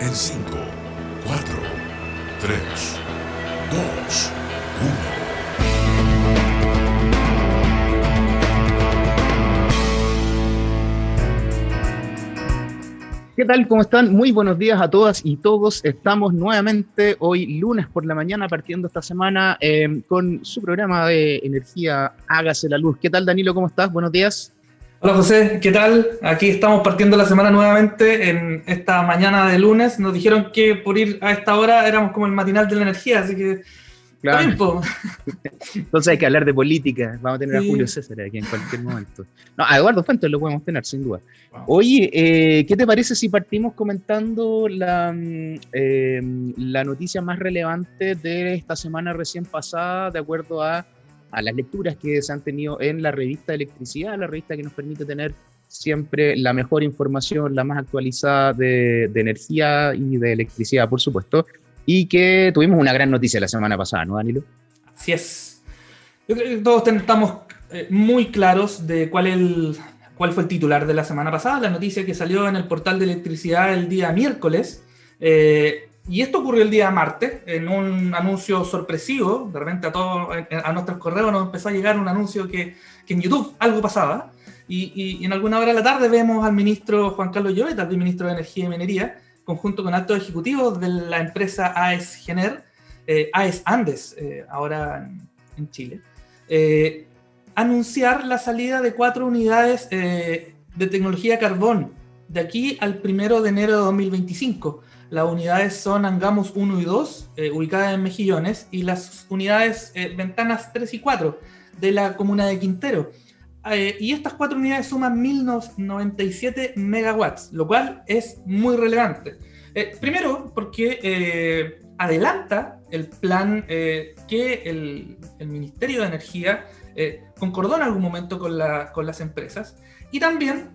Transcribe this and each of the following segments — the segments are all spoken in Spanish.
en 5, 4, 3, 2, 1. ¿Qué tal? ¿Cómo están? Muy buenos días a todas y todos. Estamos nuevamente hoy lunes por la mañana, partiendo esta semana con su programa de energía Hágase la Luz. ¿Qué tal, Danilo? ¿Cómo estás? Buenos días. Hola José, ¿qué tal? Aquí estamos partiendo la semana nuevamente en esta mañana de lunes. Nos dijeron que por ir a esta hora éramos como el matinal de la energía, así que está Claro. bien, po. Entonces hay que hablar de política. Vamos a tener a Sí. Julio César aquí en cualquier momento. No, a Eduardo Fuentes lo podemos tener, sin duda. Wow. Oye, ¿qué te parece si partimos comentando la noticia más relevante de esta semana recién pasada, de acuerdo a las lecturas que se han tenido en la revista de Electricidad, la revista que nos permite tener siempre la mejor información, la más actualizada de energía y de electricidad, por supuesto, y que tuvimos una gran noticia la semana pasada, ¿no, Danilo? Así es. Yo creo que todos estamos muy claros de cuál fue el titular de la semana pasada, la noticia que salió en el portal de electricidad el día miércoles. Y esto ocurrió el día martes, en un anuncio sorpresivo. De repente a nuestros correos nos empezó a llegar un anuncio que en YouTube algo pasaba. Y en alguna hora de la tarde vemos al ministro Juan Carlos Llobet, al ministro de Energía y Minería, conjunto con altos ejecutivos de la empresa AES Gener, AES Andes, ahora en Chile, anunciar la salida de 4 unidades de tecnología carbón de aquí al 1 de enero de 2025. Las unidades son Angamos 1 y 2, ubicadas en Mejillones, y las unidades Ventanas 3 y 4 de la comuna de Quintero. Y estas 4 unidades suman 1097 megawatts, lo cual es muy relevante. Primero, porque adelanta el plan que el Ministerio de Energía concordó en algún momento con las empresas, y también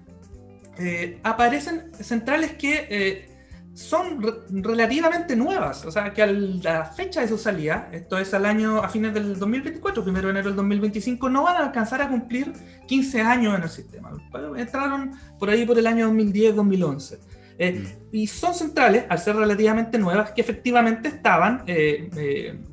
aparecen centrales que son relativamente nuevas, o sea que a la fecha de su salida, esto es a fines del 2024, 1 de enero del 2025, no van a alcanzar a cumplir 15 años en el sistema. Entraron por ahí por el año 2010-2011. Y son centrales, al ser relativamente nuevas, que efectivamente estaban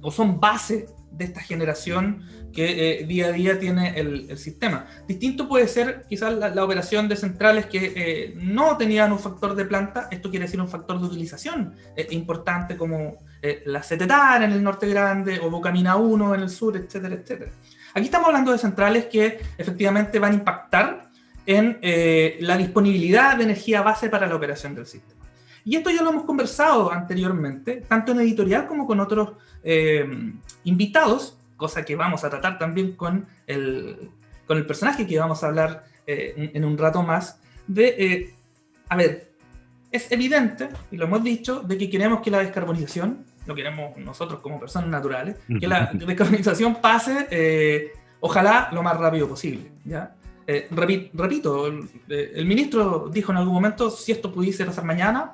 o son base de esta generación que día a día tiene el sistema. Distinto puede ser quizás la operación de centrales que no tenían un factor de planta. Esto quiere decir un factor de utilización importante, como la Cetetar en el norte grande o Bocamina 1 en el sur, etcétera, etcétera. Aquí estamos hablando de centrales que efectivamente van a impactar en la disponibilidad de energía base para la operación del sistema. Y esto ya lo hemos conversado anteriormente, tanto en editorial como con otros invitados, cosa que vamos a tratar también con el personaje que vamos a hablar en un rato más, a ver, es evidente, y lo hemos dicho, de que queremos que la descarbonización, lo queremos nosotros como personas naturales, que la descarbonización pase, ojalá lo más rápido posible, ¿ya? Repito, el ministro dijo en algún momento, si esto pudiese pasar mañana,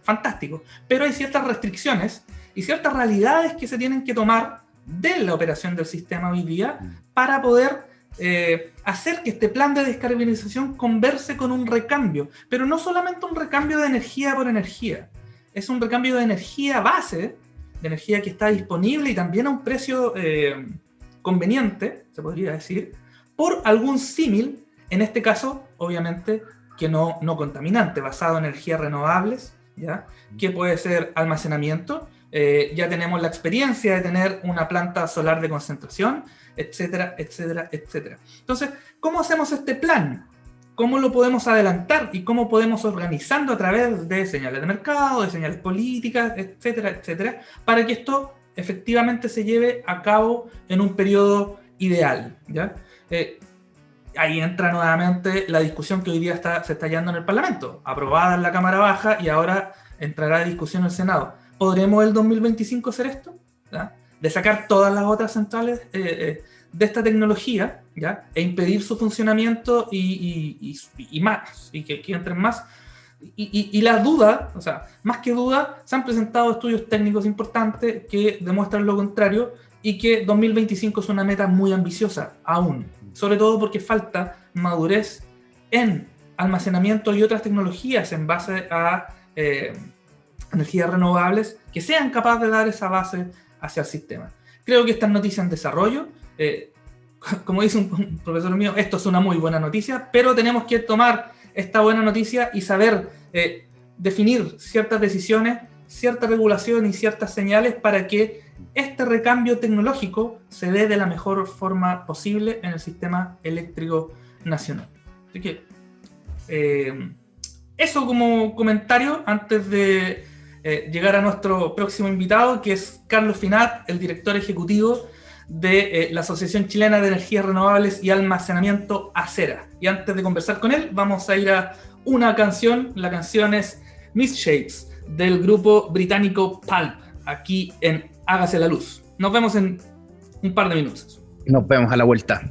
fantástico, pero hay ciertas restricciones y ciertas realidades que se tienen que tomar de la operación del sistema hoy día para poder hacer que este plan de descarbonización converse con un recambio, pero no solamente un recambio de energía por energía, es un recambio de energía base, de energía que está disponible y también a un precio conveniente, se podría decir, por algún símil, en este caso, obviamente, que no contaminante, basado en energías renovables, ¿ya? Que puede ser almacenamiento. Ya tenemos la experiencia de tener una planta solar de concentración, etcétera, etcétera, etcétera. Entonces, ¿cómo hacemos este plan? ¿Cómo lo podemos adelantar y cómo podemos organizarlo a través de señales de mercado, de señales políticas, etcétera, etcétera, para que esto efectivamente se lleve a cabo en un periodo ideal, ¿ya? Ahí entra nuevamente la discusión que hoy día se está llevando en el Parlamento, aprobada en la Cámara Baja y ahora entrará a discusión en el Senado. ¿Podremos el 2025 hacer esto? ¿Ya? De sacar todas las otras centrales de esta tecnología, ¿ya? E impedir su funcionamiento y más, y que entren más. Y la duda, o sea, más que duda, se han presentado estudios técnicos importantes que demuestran lo contrario y que 2025 es una meta muy ambiciosa aún, sobre todo porque falta madurez en almacenamiento y otras tecnologías en base a energías renovables que sean capaces de dar esa base hacia el sistema. Creo que esta es noticia en desarrollo. Como dice un profesor mío, esto es una muy buena noticia, pero tenemos que tomar esta buena noticia y saber definir ciertas decisiones, cierta regulación y ciertas señales para que este recambio tecnológico se dé de la mejor forma posible en el sistema eléctrico nacional. Así que eso como comentario antes de llegar a nuestro próximo invitado, que es Carlos Finat, el director ejecutivo de la Asociación Chilena de Energías Renovables y Almacenamiento ACERA. Y antes de conversar con él, vamos a ir a una canción. La canción es Misshapes, del grupo británico Pulp, aquí en Hágase la Luz. Nos vemos en un par de minutos. Nos vemos a la vuelta.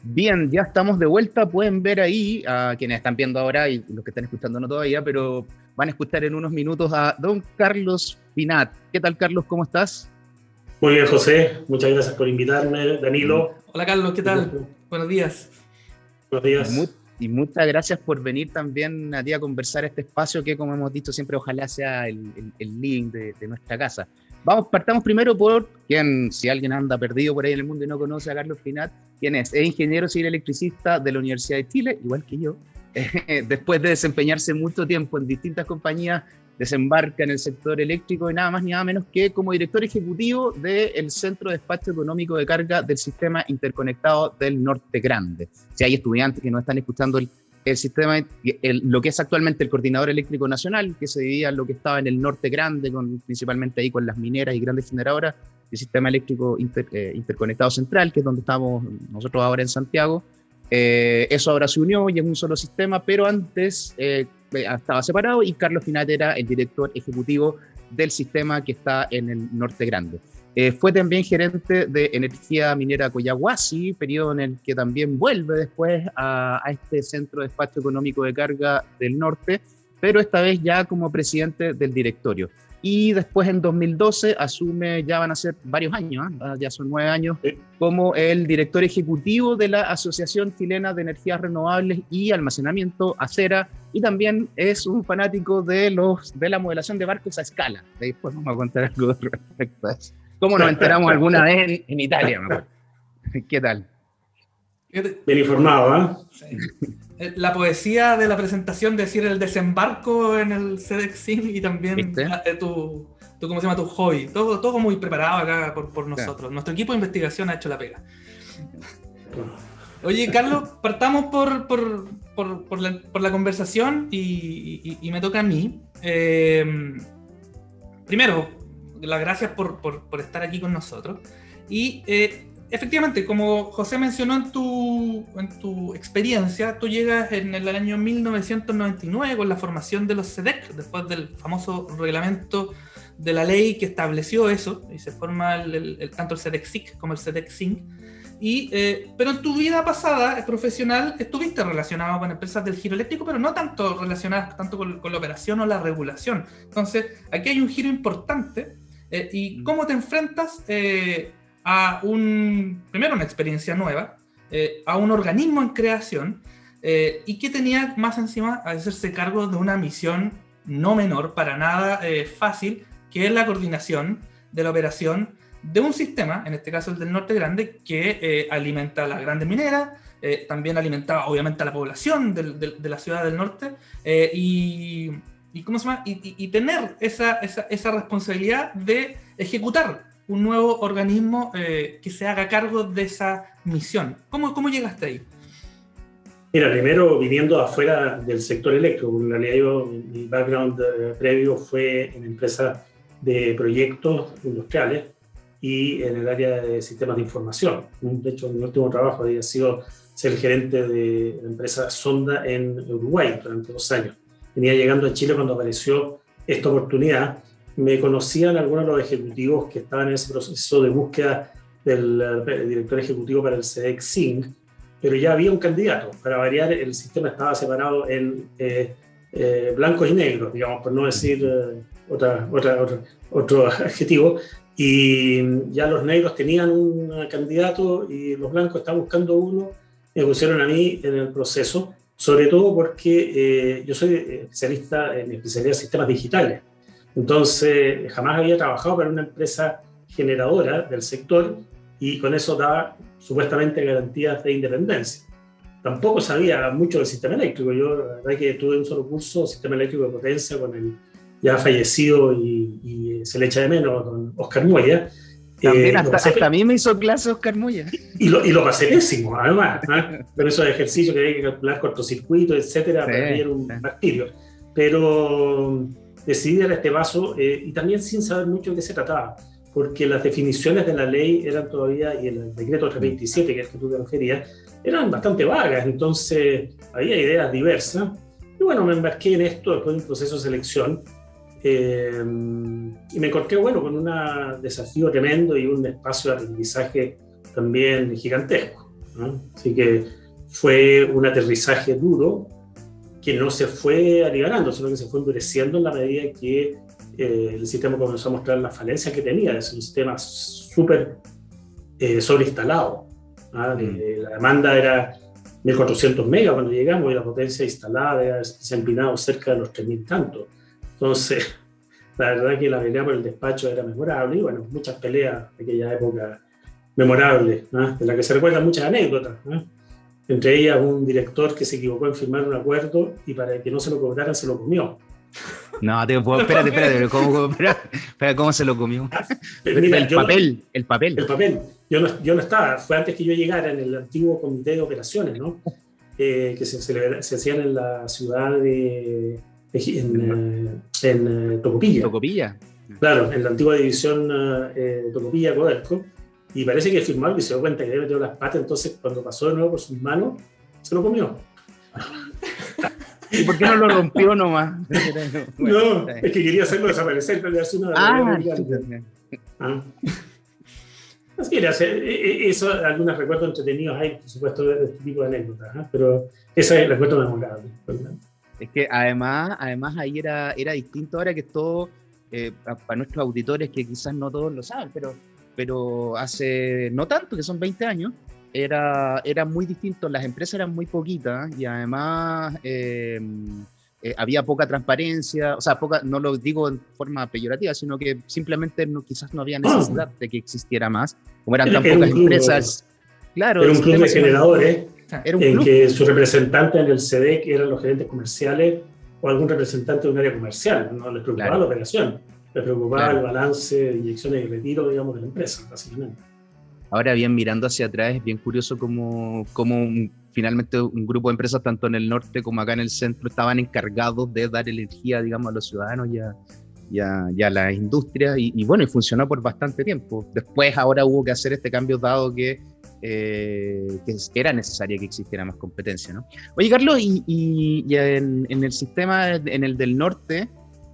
Bien, ya estamos de vuelta. Pueden ver ahí a quienes están viendo ahora y los que están escuchando no todavía, pero van a escuchar en unos minutos a don Carlos Finat. ¿Qué tal, Carlos? ¿Cómo estás? Muy bien, José. Muchas gracias por invitarme, Danilo. Hola, Carlos. ¿Qué tal? Buenos días. Buenos días. Y muchas gracias por venir también a ti a conversar este espacio que, como hemos dicho siempre, ojalá sea el link de nuestra casa. Partamos primero por quien, si alguien anda perdido por ahí en el mundo y no conoce a Carlos Finat, ¿quién es? Es ingeniero civil electricista de la Universidad de Chile, igual que yo. Después de desempeñarse mucho tiempo en distintas compañías, desembarca en el sector eléctrico y nada más ni nada menos que como director ejecutivo del Centro de Despacho Económico de Carga del Sistema Interconectado del Norte Grande. Si hay estudiantes que no están escuchando el sistema, lo que es actualmente el Coordinador Eléctrico Nacional, que se dividía en lo que estaba en el Norte Grande, principalmente ahí con las mineras y grandes generadoras, el Sistema Eléctrico Interconectado Central, que es donde estamos nosotros ahora en Santiago. Eso ahora se unió y es un solo sistema, pero antes estaba separado y Carlos Finat era el director ejecutivo del sistema que está en el Norte Grande. Fue también gerente de Energía Minera Collahuasi, periodo en el que también vuelve después a este Centro de Despacho Económico de Carga del Norte, pero esta vez ya como presidente del directorio. Y después en 2012 asume, ya van a ser varios años, ya son 9 años, como el director ejecutivo de la Asociación Chilena de Energías Renovables y Almacenamiento, ACERA, y también es un fanático de la modelación de barcos a escala. Después vamos a contar algo respecto a eso. ¿Cómo nos enteramos alguna vez en Italia? ¿Qué tal? Bien informado, ¿eh? Sí. La poesía de la presentación, decir el desembarco en el CEDEXIN y también tu ¿cómo se llama? Tu hobby. Todo muy preparado acá por nosotros. Sí. Nuestro equipo de investigación ha hecho la pega. Oye, Carlos, partamos por la conversación y me toca a mí. Primero, las gracias por estar aquí con nosotros. Y efectivamente, como José mencionó en tu experiencia, tú llegas en el año 1999 con la formación de los CEDEC, después del famoso reglamento de la ley que estableció eso, y se forma tanto el CEDEC-SIC como el CEDEC-SINC. Pero en tu vida pasada profesional estuviste relacionado con empresas del giro eléctrico, pero no tanto relacionadas con la operación o la regulación. Entonces, aquí hay un giro importante. ¿Y cómo te enfrentas a primero una experiencia nueva, a un organismo en creación, y que tenía más encima a hacerse cargo de una misión no menor, para nada fácil, que es la coordinación de la operación de un sistema, en este caso el del Norte Grande, que alimenta a las grandes mineras, también alimentaba obviamente a la población de la ciudad del norte, y ¿cómo se llama? Y tener esa responsabilidad de ejecutar un nuevo organismo que se haga cargo de esa misión. ¿Cómo llegaste ahí? Mira, primero viniendo afuera del sector eléctrico. En realidad mi background previo fue en empresas de proyectos industriales y en el área de sistemas de información. De hecho, mi último trabajo había sido ser gerente de la empresa Sonda en Uruguay durante 2 años. Venía llegando a Chile cuando apareció esta oportunidad. Me conocían algunos de los ejecutivos que estaban en ese proceso de búsqueda del director ejecutivo para el CEDEC-SINC, pero ya había un candidato. Para variar, el sistema estaba separado en blancos y negros, digamos, por no decir otro adjetivo, y ya los negros tenían un candidato y los blancos estaban buscando uno, me pusieron a mí en el proceso, sobre todo porque yo soy especialista en especialidad de sistemas digitales. Entonces, jamás había trabajado para una empresa generadora del sector y con eso daba supuestamente garantías de independencia. Tampoco sabía mucho del sistema eléctrico. Yo, la verdad, que tuve un solo curso, sistema eléctrico de potencia, con el ya fallecido y se le echa de menos, don Oscar Moya. También hasta a mí me hizo clase Oscar Moya. Y lo pasé pésimo, además, ¿eh? Con esos ejercicios que hay que calcular cortocircuitos, etcétera, Sí, para mí era un martirio. Pero decidí dar este paso y también sin saber mucho de qué se trataba, porque las definiciones de la ley eran todavía, y el decreto 327, que es el que tú te referías, eran bastante vagas, entonces había ideas diversas. Y bueno, me embarqué en esto después de un proceso de selección y me encontré, bueno, con un desafío tremendo y un espacio de aprendizaje también gigantesco, ¿no? Así que fue un aterrizaje duro que no se fue aliviando, sino que se fue endureciendo en la medida que el sistema comenzó a mostrar las falencias que tenía. Es un sistema súper sobreinstalado, ¿ah? La demanda era 1400 megas cuando llegamos y la potencia instalada se ha empinado cerca de los 3000 tantos. Entonces, la verdad que la pelea por el despacho era memorable y bueno, muchas peleas de aquella época memorables, ¿no? De la que se recuerdan muchas anécdotas, ¿no? Entre ellas un director que se equivocó en firmar un acuerdo y para que no se lo cobraran se lo comió. No, espérate, ¿cómo se lo comió? Mira, el papel. El papel. Yo no estaba, fue antes que yo llegara en el antiguo comité de operaciones, ¿no? Que se hacían en la ciudad en Tocopilla. Tocopilla. Claro, en la antigua división Tocopilla, Codelco. Y parece que firmó y se dio cuenta que había metido las patas, entonces cuando pasó de nuevo por sus manos, se lo comió. ¿Y por qué no lo rompió nomás? Bueno, no, es que quería hacerlo desaparecer, pero hace una Así era, eso, algunos recuerdos entretenidos hay, por supuesto, de este tipo de anécdotas, ¿eh? Pero ese es el recuerdo memorable. Es que además ahí era distinto ahora que todo, para nuestros auditores que quizás no todos lo saben, pero hace no tanto, que son 20 años, era muy distinto, las empresas eran muy poquitas y además había poca transparencia, o sea, no lo digo en forma peyorativa, sino que simplemente quizás no había necesidad de que existiera más, como eran tan pocas empresas. Claro, era un club de generadores en que sus representantes en el CEDEC eran los gerentes comerciales o algún representante de un área comercial, no les preocupaba la operación, les preocupaba el balance, inyecciones y retiro, digamos, de la empresa, básicamente. Ahora bien, mirando hacia atrás, es bien curioso cómo finalmente un grupo de empresas, tanto en el norte como acá en el centro, estaban encargados de dar energía, digamos, a los ciudadanos y a las industrias, y bueno, y funcionó por bastante tiempo. Después, ahora hubo que hacer este cambio, dado que era necesaria que existiera más competencia, ¿no? Oye, Carlos, y en el sistema, en el del norte,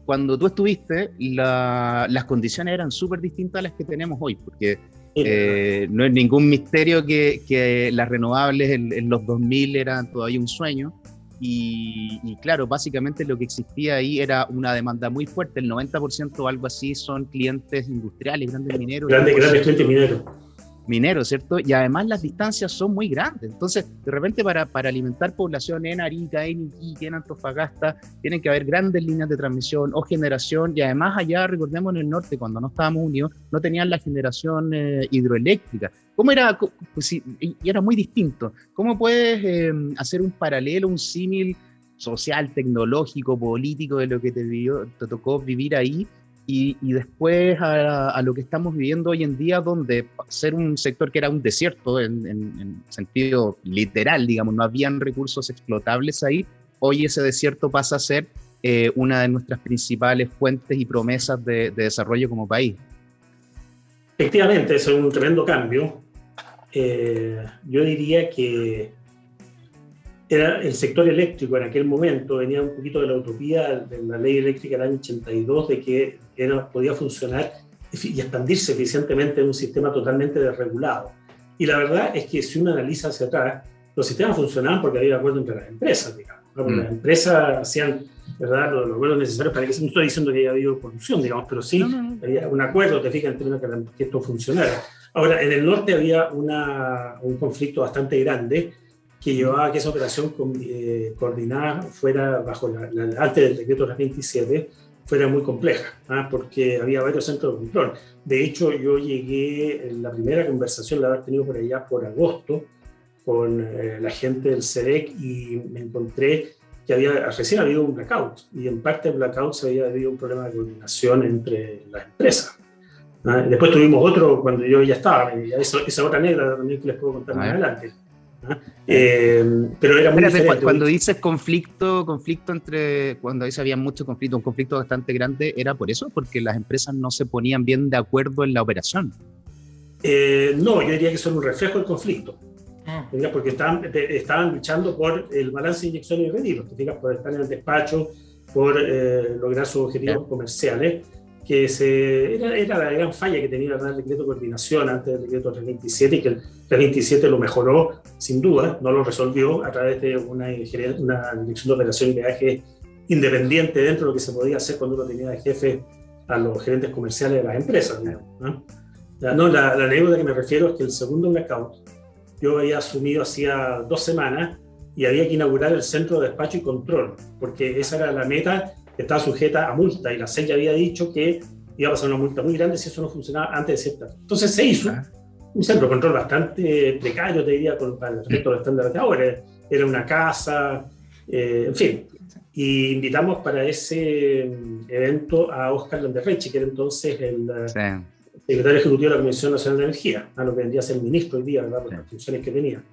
cuando tú estuviste, las condiciones eran súper distintas a las que tenemos hoy, porque no es ningún misterio que las renovables en los 2000 eran todavía un sueño y claro, básicamente lo que existía ahí era una demanda muy fuerte, el 90% o algo así son clientes industriales, grandes mineros. Grandes clientes mineros, ¿cierto? Y además las distancias son muy grandes, entonces de repente para alimentar población en Arica, en Iquique, en Antofagasta, tienen que haber grandes líneas de transmisión o generación, y además allá, recordemos, en el norte, cuando no estábamos unidos, no tenían la generación hidroeléctrica. ¿Cómo era? Pues, y era muy distinto. ¿Cómo puedes hacer un paralelo, un símil social, tecnológico, político de lo que te tocó vivir ahí? Y después a lo que estamos viviendo hoy en día, donde ser un sector que era un desierto en sentido literal, digamos, no habían recursos explotables ahí, hoy ese desierto pasa a ser una de nuestras principales fuentes y promesas de desarrollo como país. Efectivamente, es un tremendo cambio. Yo diría que era el sector eléctrico en aquel momento, venía un poquito de la utopía de la ley eléctrica del año 82, de que podía funcionar y expandirse eficientemente en un sistema totalmente desregulado. Y la verdad es que si uno analiza hacia atrás, los sistemas funcionaban porque había acuerdo entre las empresas, digamos, ¿no? Porque las empresas hacían, ¿verdad?, los acuerdos necesarios para que, no estoy diciendo que haya habido corrupción, digamos, pero sí había un acuerdo, te fijas, en términos de que esto funcionara. Ahora, en el norte había un conflicto bastante grande, que llevaba a que esa operación coordinada fuera bajo antes del decreto 327, fuera muy compleja, porque había varios centros de control. De hecho, yo llegué, en la primera conversación la había tenido por allá por agosto, con la gente del SEDEC, y me encontré que recién había un blackout, y en parte del blackout se había habido un problema de coordinación entre las empresas. Después tuvimos otro cuando yo ya estaba, esa otra negra también que les puedo contar más adelante. Pero era muy diferente. Cuando dices conflicto entre, cuando dice había mucho conflicto, un conflicto bastante grande, ¿era por eso? Porque las empresas no se ponían bien de acuerdo en la operación. No, yo diría que son un reflejo del conflicto. Porque estaban luchando por el balance de inyecciones y retiros, te fijas, por estar en el despacho, por lograr sus objetivos comerciales, que era la gran falla que tenía el decreto de coordinación antes del decreto 327, y que el 327 lo mejoró, sin duda, no lo resolvió a través de una dirección de operación y peaje independiente dentro de lo que se podía hacer cuando uno tenía de jefe a los gerentes comerciales de las empresas. La anécdota que me refiero es que el segundo blackout yo había asumido hacía 2 semanas y había que inaugurar el centro de despacho y control, porque esa era la meta que estaba sujeta a multa, y la SEC ya había dicho que iba a pasar una multa muy grande si eso no funcionaba antes de cierta. Entonces se hizo un centro de control bastante precario, te diría, para respecto a los estándares de ahora. Era una casa, en fin. Y invitamos para ese evento a Óscar Landerreche, que era entonces el secretario ejecutivo de la Comisión Nacional de Energía, a lo que vendría a ser el ministro hoy día, ¿verdad? Por las funciones que tenía.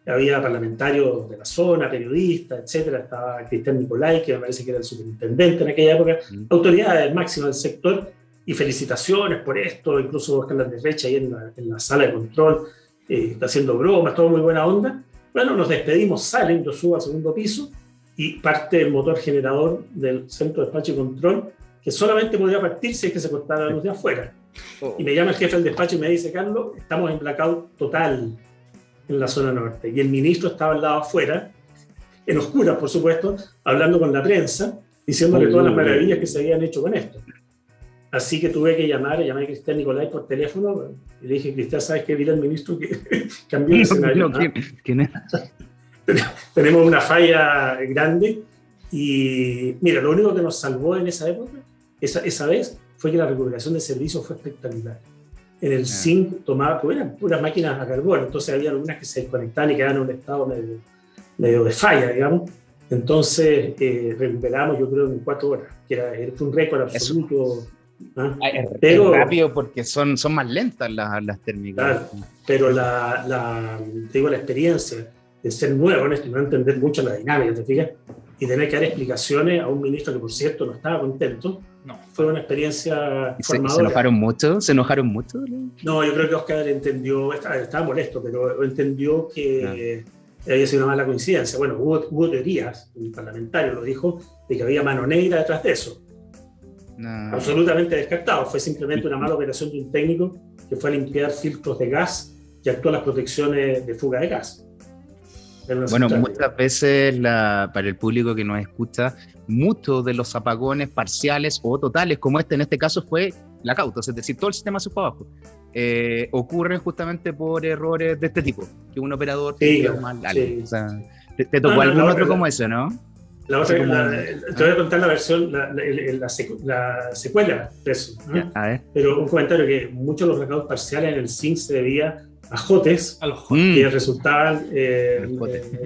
Había parlamentarios de la zona, periodistas, etcétera. Estaba Cristian Nicolai, que me parece que era el superintendente en aquella época, autoridades máximas del sector, y felicitaciones por esto. Incluso Óscar Landerreche ahí en la sala de control, haciendo bromas, todo muy buena onda. Bueno, nos despedimos, salen, yo subo al segundo piso, y parte el motor generador del centro de despacho y control, que solamente podía partir si es que se cortaba la luz de afuera. Y me llama el jefe del despacho y me dice: Carlos, estamos en blackout total en la zona norte. Y el ministro estaba al lado afuera, en oscuras, por supuesto, hablando con la prensa, diciéndole todas las maravillas que se habían hecho con esto. Así que tuve que llamé a Cristian Nicolai por teléfono y le dije: Cristian, ¿sabes qué? Dile al ministro que cambió el escenario. ¿Quién es? Tenemos una falla grande, y mira, lo único que nos salvó en esa época, esa vez, fue que la recuperación de servicios fue espectacular. En el zinc eran puras máquinas a carbón, entonces había algunas que se desconectaban y quedaban en un estado medio de falla, digamos. Entonces recuperamos, yo creo, en 4 horas, que fue un récord absoluto. Pero rápido, porque son más lentas las térmicas. Claro, pero te digo, la experiencia de ser nuevo en esto y no entender mucho la dinámica, ¿te fijas? Y tener que dar explicaciones a un ministro que, por cierto, no estaba contento. No, fue una experiencia formadora. ¿Se enojaron mucho? No, yo creo que Óscar entendió, estaba molesto, pero entendió que había sido una mala coincidencia. Bueno, hubo teorías, un parlamentario lo dijo, de que había mano negra detrás de eso. No. Absolutamente descartado. Fue simplemente una mala operación de un técnico que fue a limpiar filtros de gas y actuó a las protecciones de fuga de gas. Bueno, muchas veces para el público que nos escucha, muchos de los apagones parciales o totales, como en este caso fue blackout, es decir, todo el sistema se fue abajo, ocurren justamente por errores de este tipo, que un operador mal. Sí. O sea, ¿te tocó algún otro como ese, no? Te voy a contar la versión, la secuela de eso, ¿no? A ver. Pero un comentario: que muchos de los blackouts parciales en el zinc se debía a jotes que resultaban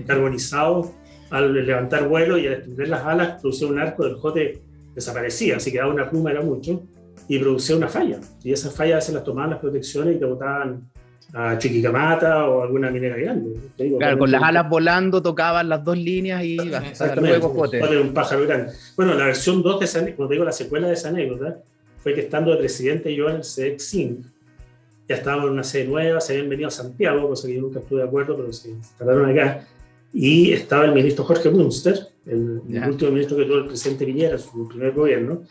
carbonizados al levantar vuelo, y al extender las alas producía un arco, del jote desaparecía, así que daba una pluma, era mucho, y producía una falla, y esas fallas a veces las tomaban las protecciones y te botaban a Chuquicamata o alguna minera grande. Claro, con las alas volando tocaban las 2 líneas y hasta luego jote. Un pájaro grande. Bueno, la versión 2 de esa anécdota, cuando digo la secuela de esa anécdota, fue que estando de presidente yo en el SEDEC Zinc, ya estábamos en una sede nueva, se habían venido a Santiago, cosa que yo nunca estuve de acuerdo, pero se instalaron acá, y estaba el ministro Jorge Munster, el último ministro que tuvo el presidente Piñera en su primer gobierno,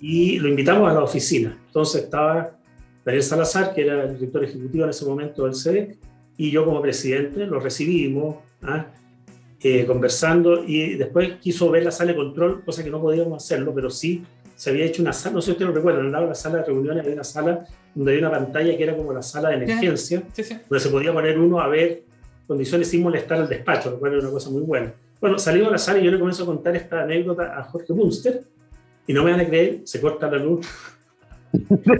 y lo invitamos a la oficina. Entonces estaba Daniel Salazar, que era el director ejecutivo en ese momento del SEDEC, y yo como presidente. Lo recibimos, conversando, y después quiso ver la sala de control, cosa que no podíamos hacerlo, pero sí se había hecho una sala, no sé si ustedes lo recuerdan, al lado de la sala de reuniones había una sala donde había una pantalla que era como la sala de emergencia, donde se podía poner uno a ver condiciones sin molestar al despacho, lo cual es una cosa muy buena. Bueno, salimos a la sala y yo le comienzo a contar esta anécdota a Jorge Munster y no me van a creer, se corta la luz.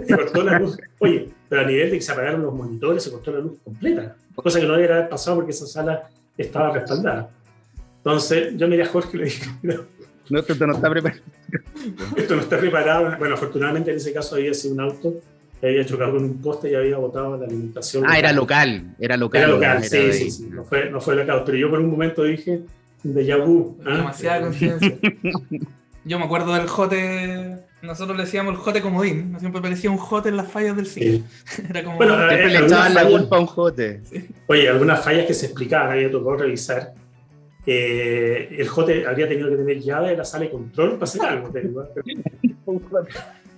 Se cortó la luz. Oye, pero a nivel de que se apagaron los monitores, se cortó la luz completa. Cosa que no debería haber pasado porque esa sala estaba respaldada. Entonces, yo miré a Jorge y le dije, No, esto no está preparado. esto no está preparado. Bueno, afortunadamente en ese caso había sido un auto que había chocado con un poste y había botado la alimentación. Era local. Era local, sí. No fue local. Pero yo por un momento dije, déjà vu. Demasiada coincidencia. Yo me acuerdo del jote, nosotros le decíamos el jote comodín, siempre parecía un jote en las fallas del cine. Sí. Era como... Bueno, siempre le echaban la culpa a un jote. Sí. Oye, algunas fallas que se explicaban, había tocado revisar. El jote habría tenido que tener llave de la sala de control para hacer algo.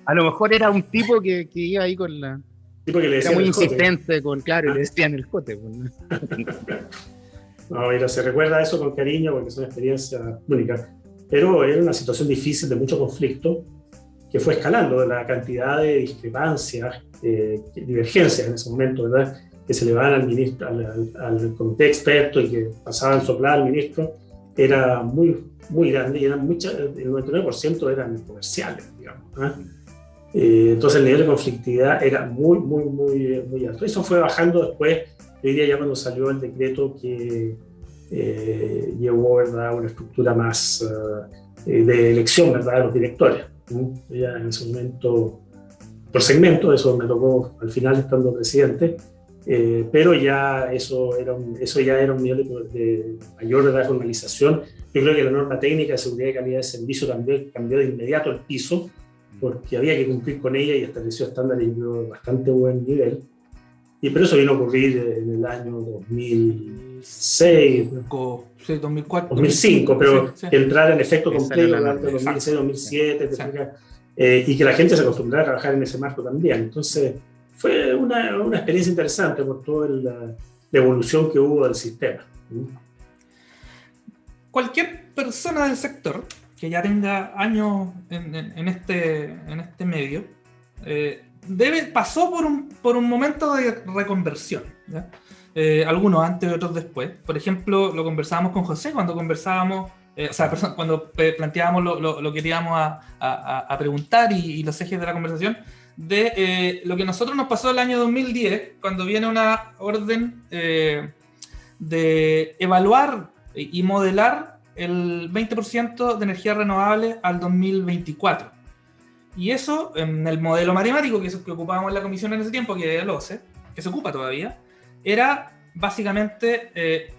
A lo mejor era un tipo que iba ahí con la... Tipo que le era muy el insistente con, claro, y le decían el jote. No, mira, se recuerda eso con cariño porque son experiencias únicas. Pero era una situación difícil, de mucho conflicto, que fue escalando la cantidad de discrepancias, divergencias en ese momento, ¿verdad? Que se le van al ministro, al comité experto y que pasaban soplar al ministro, era muy, muy grande y eran muchas, el 99% eran comerciales, digamos, ¿eh? Entonces el nivel de conflictividad era muy, muy, muy, muy alto. Eso fue bajando después, yo diría ya cuando salió el decreto que llevó, ¿verdad?, una estructura más de elección, ¿verdad?, de los directores. Ya en ese momento, por segmento, eso me tocó al final estando presidente, pero ya eso ya era un nivel de mayor, ¿verdad?, formalización. Yo creo que la norma técnica de seguridad y calidad de servicio también cambió de inmediato el piso, porque había que cumplir con ella y estableció estándares de bastante buen nivel. Pero eso vino a ocurrir en el año 2006, 2004, 2005, pero sí. Entrar en efecto completo durante 2006, 2007, sí. Y que la gente se acostumbrara a trabajar en ese marco también. Entonces, fue una experiencia interesante por toda la evolución que hubo del sistema. Cualquier persona del sector que ya tenga años en este medio, pasó por un momento de reconversión, ¿ya? Algunos antes y otros después. Por ejemplo, lo conversábamos con José cuando conversábamos, cuando planteábamos lo que íbamos a preguntar y los ejes de la conversación, de lo que a nosotros nos pasó el año 2010, cuando viene una orden de evaluar y modelar el 20% de energía renovable al 2024. Y eso, en el modelo matemático que ocupábamos en la comisión en ese tiempo, que era el OCE, que se ocupa todavía, era básicamente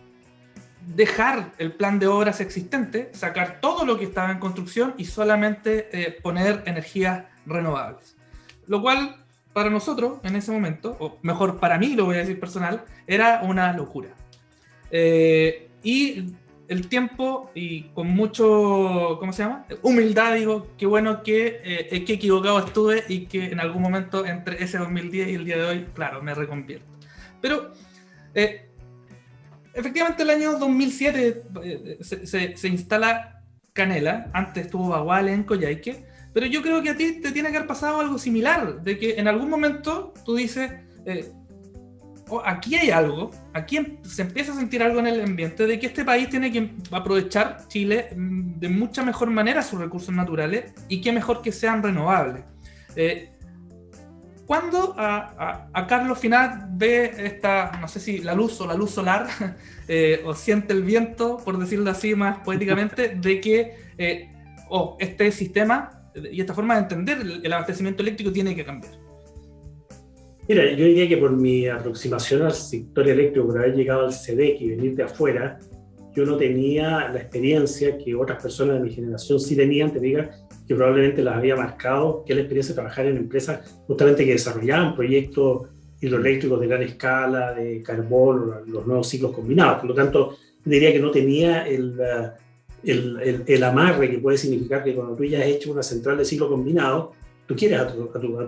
dejar el plan de obras existente, sacar todo lo que estaba en construcción y solamente poner energías renovables. Lo cual, para nosotros, en ese momento, o mejor para mí, lo voy a decir personal, era una locura. Y el tiempo, y con mucho, ¿cómo se llama?, humildad, digo, qué bueno que equivocado estuve y que en algún momento entre ese 2010 y el día de hoy, claro, me reconvierto. Pero efectivamente el año 2007 se instala Canela, antes estuvo Baguales en Coyhaique, pero yo creo que a ti te tiene que haber pasado algo similar, de que en algún momento tú dices, aquí hay algo, aquí se empieza a sentir algo en el ambiente de que este país tiene que aprovechar, Chile, de mucha mejor manera sus recursos naturales y qué mejor que sean renovables. Cuando a Carlos Finat ve esta, no sé si la luz o la luz solar, o siente el viento, por decirlo así más poéticamente, de que este sistema y esta forma de entender el abastecimiento eléctrico tiene que cambiar? Mira, yo diría que por mi aproximación al sector eléctrico, por haber llegado al SEDEC y venir de afuera, yo no tenía la experiencia que otras personas de mi generación sí tenían, te diga, que probablemente las había marcado, que es la experiencia de trabajar en empresas justamente que desarrollaban proyectos hidroeléctricos de gran escala, de carbón, los nuevos ciclos combinados. Por lo tanto, diría que no tenía el amarre que puede significar que cuando tú ya has hecho una central de ciclo combinado, tú quieres a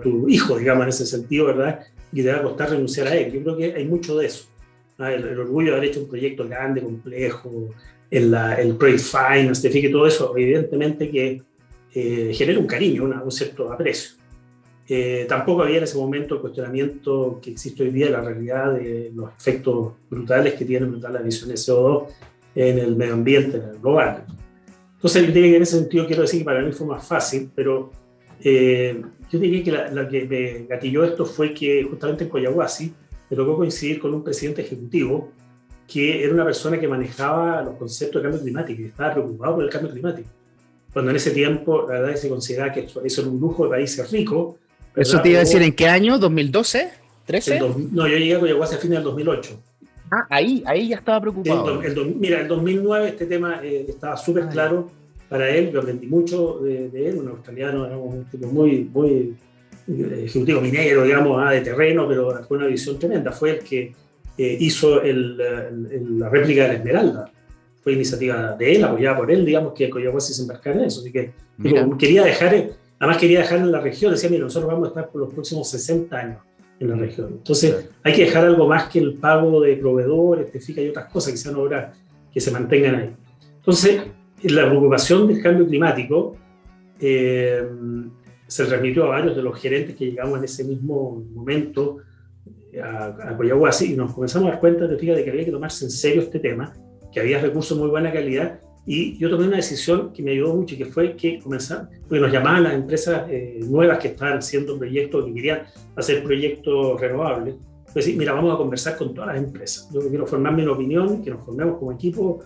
tu hijo, digamos, en ese sentido, ¿verdad? Y te va a costar renunciar a él. Yo creo que hay mucho de eso. El orgullo de haber hecho un proyecto grande, complejo, el Project Finance, todo eso, evidentemente que genera un cariño, un cierto aprecio. Tampoco había en ese momento el cuestionamiento que existe hoy día de la realidad de los efectos brutales que tiene la emisión de CO2 en el medio ambiente global. Entonces, yo diría que en ese sentido quiero decir que para mí fue más fácil, pero yo diría que lo que me gatilló esto fue que justamente en Collahuasi me tocó coincidir con un presidente ejecutivo que era una persona que manejaba los conceptos de cambio climático y estaba preocupado por el cambio climático. Cuando en ese tiempo, la verdad, se consideraba que eso era un lujo de países ricos. ¿Eso te iba a decir en qué año? ¿2012? ¿13? No, yo llegué a Collahuasi a fines del 2008. Ah, ahí ya estaba preocupado. Mira, el 2009 este tema estaba súper claro para él. Yo aprendí mucho de él, un australiano, digamos, un tipo muy ejecutivo minero, digamos, de terreno, pero con una visión tremenda. Fue el que hizo la réplica de la Esmeralda. Fue iniciativa de él, apoyada por él, digamos, que Collahuasi se embarcara en eso. Así que tipo, quería dejar en la región, decía, mira, nosotros vamos a estar por los próximos 60 años en la región. Entonces, hay que dejar algo más que el pago de proveedores, FICA y otras cosas que sean obras que se mantengan ahí. Entonces, la preocupación del cambio climático se transmitió a varios de los gerentes que llegamos en ese mismo momento a Collahuasi y nos comenzamos a dar cuenta de que había que tomarse en serio este tema, que había recursos de muy buena calidad, y yo tomé una decisión que me ayudó mucho, y que fue que comenzar, porque nos llamaban las empresas nuevas que estaban haciendo proyectos, que querían hacer proyectos renovables. Entonces, mira, vamos a conversar con todas las empresas. Yo quiero formarme una opinión, que nos formemos como equipo,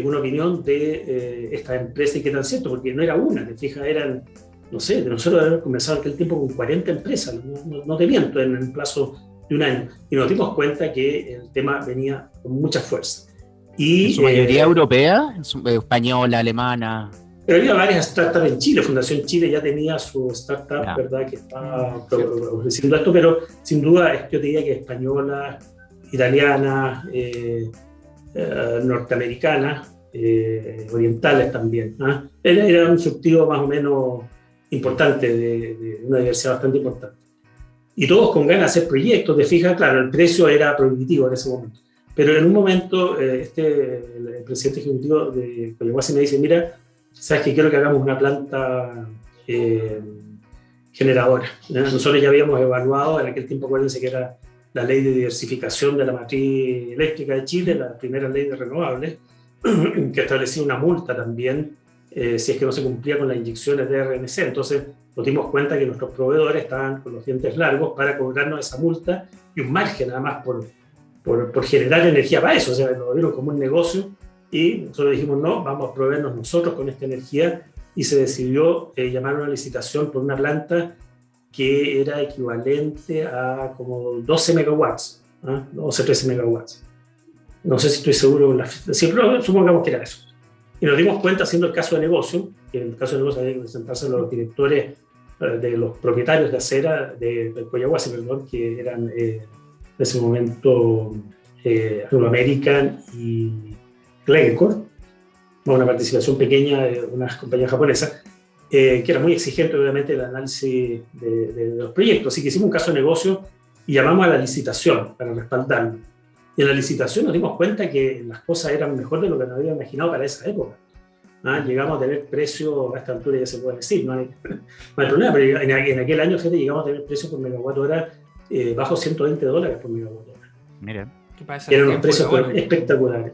una opinión de estas empresas y qué tan cierto, porque no era una, te fijas, eran, no sé, de nosotros habíamos conversado aquel tiempo con 40 empresas, no te miento, en el plazo de un año, y nos dimos cuenta que el tema venía con mucha fuerza. Y, ¿en su mayoría europea? ¿Española, alemana? Pero había varias startups en Chile. Fundación Chile ya tenía su startup, ¿verdad?, que estaba ofreciendo esto, pero sin duda yo te diría que española, italiana, norteamericana, orientales también. Era un surtido más o menos importante, de una diversidad bastante importante. Y todos con ganas de hacer proyectos. Te fijas, claro, el precio era prohibitivo en ese momento. Pero en un momento, el presidente ejecutivo de Collahuasi me dice, mira, sabes que quiero que hagamos una planta generadora. Nosotros ya habíamos evaluado, en aquel tiempo acuérdense que era la ley de diversificación de la matriz eléctrica de Chile, la primera ley de renovables, que establecía una multa también si es que no se cumplía con las inyecciones de RMC. Entonces nos dimos cuenta que nuestros proveedores estaban con los dientes largos para cobrarnos esa multa y un margen además por generar energía para eso. O sea, lo vieron como un negocio y nosotros dijimos, no, vamos a proveernos nosotros con esta energía, y se decidió llamar a una licitación por una planta que era equivalente a como 12 megawatts, 12, 13 megawatts. No sé si estoy seguro, siempre supongamos que era eso. Y nos dimos cuenta, haciendo el caso de negocio, que en el caso de negocio había que presentarse a los directores de los propietarios de acera de Collahuasi, perdón, que eran en ese momento Anglo American y Glencore, una participación pequeña de unas compañías japonesas, que era muy exigente, obviamente, el análisis de los proyectos. Así que hicimos un caso de negocio y llamamos a la licitación para respaldarlo. Y en la licitación nos dimos cuenta que las cosas eran mejor de lo que nos habíamos imaginado para esa época. Llegamos a tener precios, a esta altura ya se puede decir, no hay problema, pero en aquel año, fíjate, llegamos a tener precios por megawatt hora bajo $120 por megawatt hora. Mira. Eran unos precios espectaculares.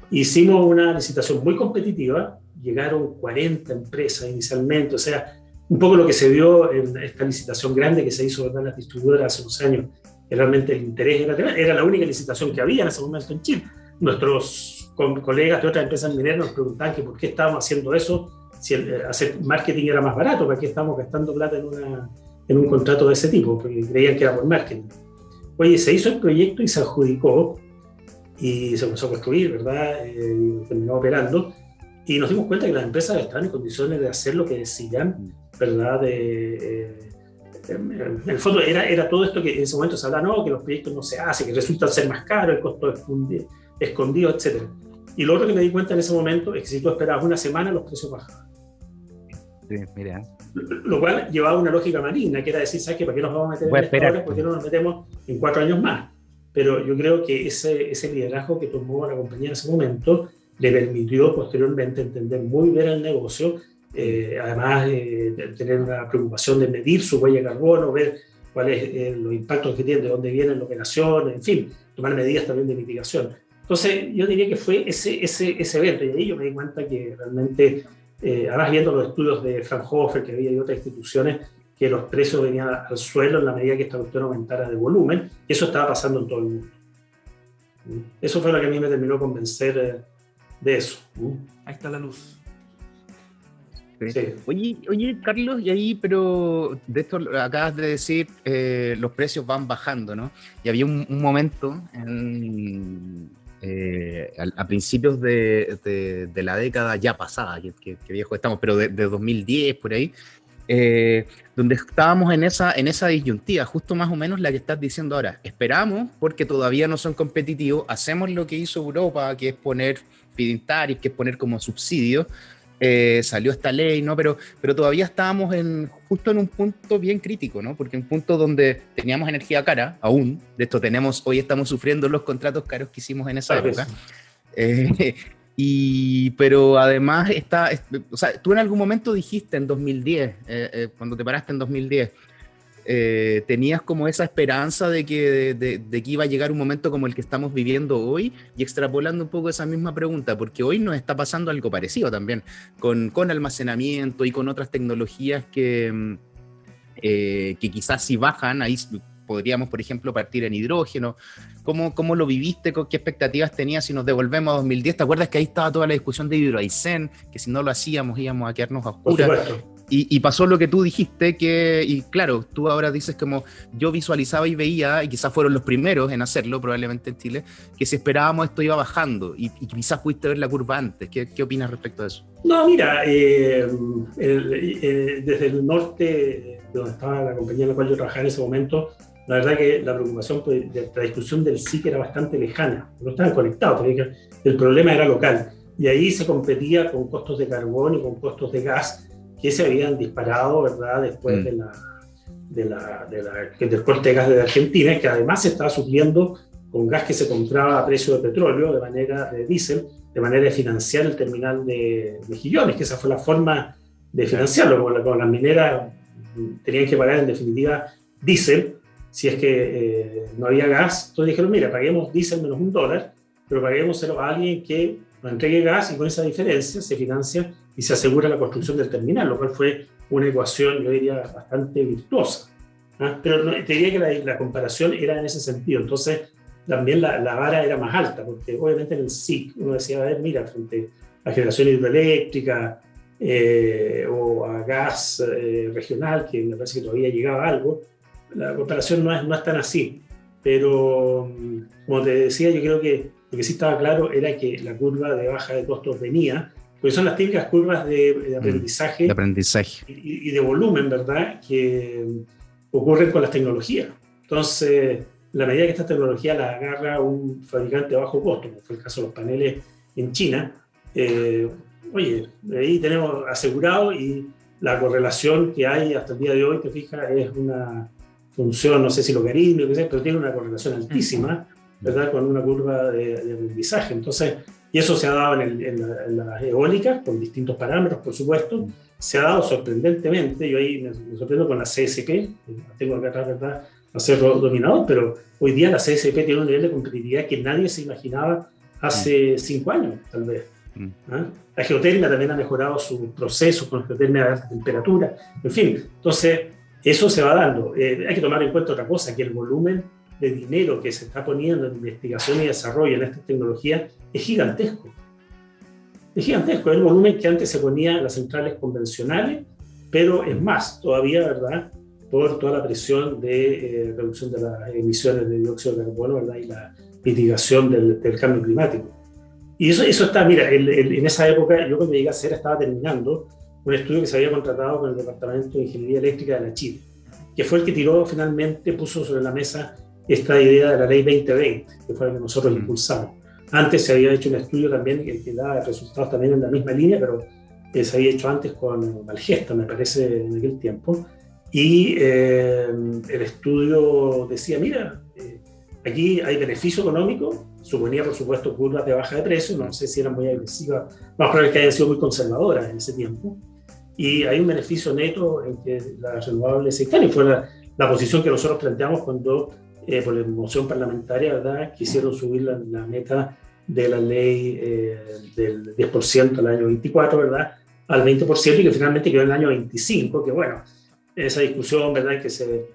Hicimos una licitación muy competitiva, llegaron 40 empresas inicialmente, o sea, un poco lo que se vio en esta licitación grande que se hizo, ¿verdad?, en las distribuidoras hace unos años, que realmente el interés era la única licitación que había en ese momento en Chile. Nuestros colegas de otras empresas mineras nos preguntaban que por qué estábamos haciendo eso, si hacer marketing era más barato, para qué estábamos gastando plata en un contrato de ese tipo, porque creían que era por marketing. Oye, se hizo el proyecto y se adjudicó, y se comenzó a construir, ¿verdad? Y terminó operando, y nos dimos cuenta que las empresas estaban en condiciones de hacer lo que decían, ¿verdad? En el fondo era todo esto que en ese momento se hablaba, no, que los proyectos no se hacen, que resultan ser más caros, el costo escondido, etc. Y lo otro que me di cuenta en ese momento es que si tú esperabas una semana, los precios bajaban. Sí, mira. Lo cual llevaba una lógica maligna, que era decir, ¿sabes qué? ¿Para qué nos vamos a meter en esta hora? ¿Por qué no nos metemos en 4 años más? Pero yo creo que ese liderazgo que tomó la compañía en ese momento le permitió posteriormente entender muy bien el negocio, Además, tener una preocupación de medir su huella de carbono, ver cuáles los impactos que tiene, de dónde vienen las operaciones, en fin, tomar medidas también de mitigación. Entonces, yo diría que fue ese evento, y ahí yo me di cuenta que realmente, además viendo los estudios de Fraunhofer, que había y otras instituciones, que los precios venían al suelo en la medida que esta cuestión aumentara de volumen, y eso estaba pasando en todo el mundo. Eso fue lo que a mí me terminó de convencer de eso. Ahí está la luz. Sí. Oye, Carlos, y ahí, pero de esto acabas de decir, los precios van bajando, ¿no? Y había un momento a principios de la década ya pasada, que viejo estamos, pero de 2010, por ahí, donde estábamos en esa disyuntiva, justo más o menos la que estás diciendo ahora. Esperamos porque todavía no son competitivos, hacemos lo que hizo Europa, que es poner feed-in tariff, que es poner como subsidio. Salió esta ley, ¿no? Pero todavía estábamos justo en un punto bien crítico, ¿no? Porque un punto donde teníamos energía cara, aún, de esto hoy estamos sufriendo los contratos caros que hicimos en esa época. Pero además o sea, tú en algún momento dijiste en 2010, cuando te paraste en 2010, tenías como esa esperanza de que iba a llegar un momento como el que estamos viviendo hoy, y extrapolando un poco esa misma pregunta, porque hoy nos está pasando algo parecido también, con almacenamiento y con otras tecnologías que quizás si bajan, ahí podríamos, por ejemplo, partir en hidrógeno. ¿Cómo lo viviste? ¿Qué expectativas tenías si nos devolvemos a 2010? ¿Te acuerdas que ahí estaba toda la discusión de Hidroaicén, que si no lo hacíamos íbamos a quedarnos a oscuras? Y pasó lo que tú dijiste, y claro, tú ahora dices como yo visualizaba y veía, y quizás fueron los primeros en hacerlo, probablemente en Chile, que si esperábamos esto iba bajando, y quizás pudiste ver la curva antes. ¿Qué opinas respecto a eso? No, mira, desde el norte, donde estaba la compañía en la cual yo trabajaba en ese momento, la verdad que la preocupación de la discusión del SIC era bastante lejana, no estaban conectados, porque el problema era local, y ahí se competía con costos de carbón y con costos de gas, que se habían disparado, ¿verdad?, después del corte de gas de Argentina, que además se estaba supliendo con gas que se compraba a precio de petróleo, de diésel, de manera de financiar el terminal de Mejillones, que esa fue la forma de financiarlo, con las mineras tenían que pagar en definitiva diésel, si es que no había gas. Entonces dijeron, mira, paguemos diésel menos $1, pero paguémoselo a alguien que nos entregue gas, y con esa diferencia se financia y se asegura la construcción del terminal, lo cual fue una ecuación, yo diría, bastante virtuosa. Pero te diría que la comparación era en ese sentido. Entonces, también la vara era más alta, porque obviamente en el SIC uno decía, a ver, mira, frente a generación hidroeléctrica o a gas regional, que me parece que todavía llegaba algo, la comparación no es tan así. Pero, como te decía, yo creo que lo que sí estaba claro era que la curva de baja de costos venía, porque son las típicas curvas de aprendizaje, y de volumen, ¿verdad?, que ocurren con las tecnologías. Entonces, la medida que esta tecnología la agarra un fabricante de bajo costo, como fue el caso de los paneles en China, oye, ahí tenemos asegurado, y la correlación que hay hasta el día de hoy, te fijas, es una función, no sé si logaritmo, pero tiene una correlación altísima, ¿verdad?, con una curva de aprendizaje. Entonces, y eso se ha dado en las eólicas, con distintos parámetros, por supuesto. Se ha dado sorprendentemente, yo ahí me sorprendo con la CSP, tengo acá atrás, ¿verdad?, acero dominador, pero hoy día la CSP tiene un nivel de competitividad que nadie se imaginaba hace 5 años, tal vez. La geotermia también ha mejorado sus procesos con geotermia de alta temperatura, en fin. Entonces, eso se va dando. Hay que tomar en cuenta otra cosa, que el volumen de dinero que se está poniendo en investigación y desarrollo en estas tecnologías es gigantesco. Es gigantesco, es el volumen que antes se ponía en las centrales convencionales, pero es más todavía, ¿verdad?, por toda la presión de reducción de las emisiones de dióxido de carbono, ¿verdad?, y la mitigación del cambio climático. Y eso está, mira, en esa época, yo cuando llegué a CER estaba terminando un estudio que se había contratado con el Departamento de Ingeniería Eléctrica de la Chile, que fue el que finalmente puso sobre la mesa esta idea de la Ley 2020, que fue la que nosotros impulsamos. Antes se había hecho un estudio también que daba resultados también en la misma línea, pero se había hecho antes con Malgesta, me parece, en aquel tiempo. Y el estudio decía, mira, aquí hay beneficio económico, suponía por supuesto curvas de baja de precios, no sé si eran muy agresivas, más probable que hayan sido muy conservadoras en ese tiempo. y hay un beneficio neto en que las renovables están, y fue la posición que nosotros planteamos cuando, por la moción parlamentaria, ¿verdad?, quisieron subir la meta de la ley del 10% al año 24, ¿verdad?, al 20%, y que finalmente quedó en el año 25, que bueno, esa discusión, ¿verdad?, que se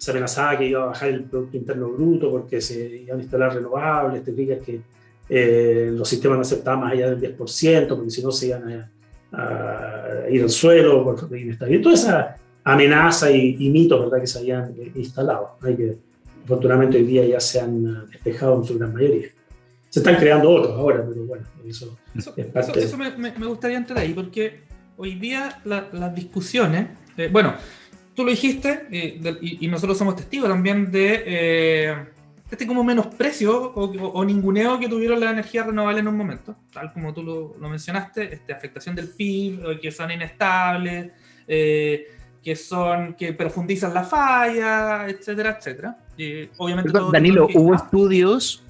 amenazaba que iba a bajar el Producto Interno Bruto porque se iban a instalar renovables, te fijas que los sistemas no aceptaban más allá del 10%, porque si no se iban a ir al suelo por inestabilidad. Toda esa amenaza y mitos, ¿verdad?, que se habían instalado, ¿no?, y que afortunadamente hoy día ya se han despejado en su gran mayoría. Se están creando otros ahora, pero bueno, eso es parte eso me gustaría entrar ahí, porque hoy día las discusiones, bueno, tú lo dijiste, y nosotros somos testigos también de este como menosprecio o ninguneo que tuvieron las energías renovables en un momento, tal como tú lo mencionaste, afectación del PIB, que son inestables, que profundizan la falla, etcétera, etcétera. Obviamente Perdón, Danilo, hubo estudios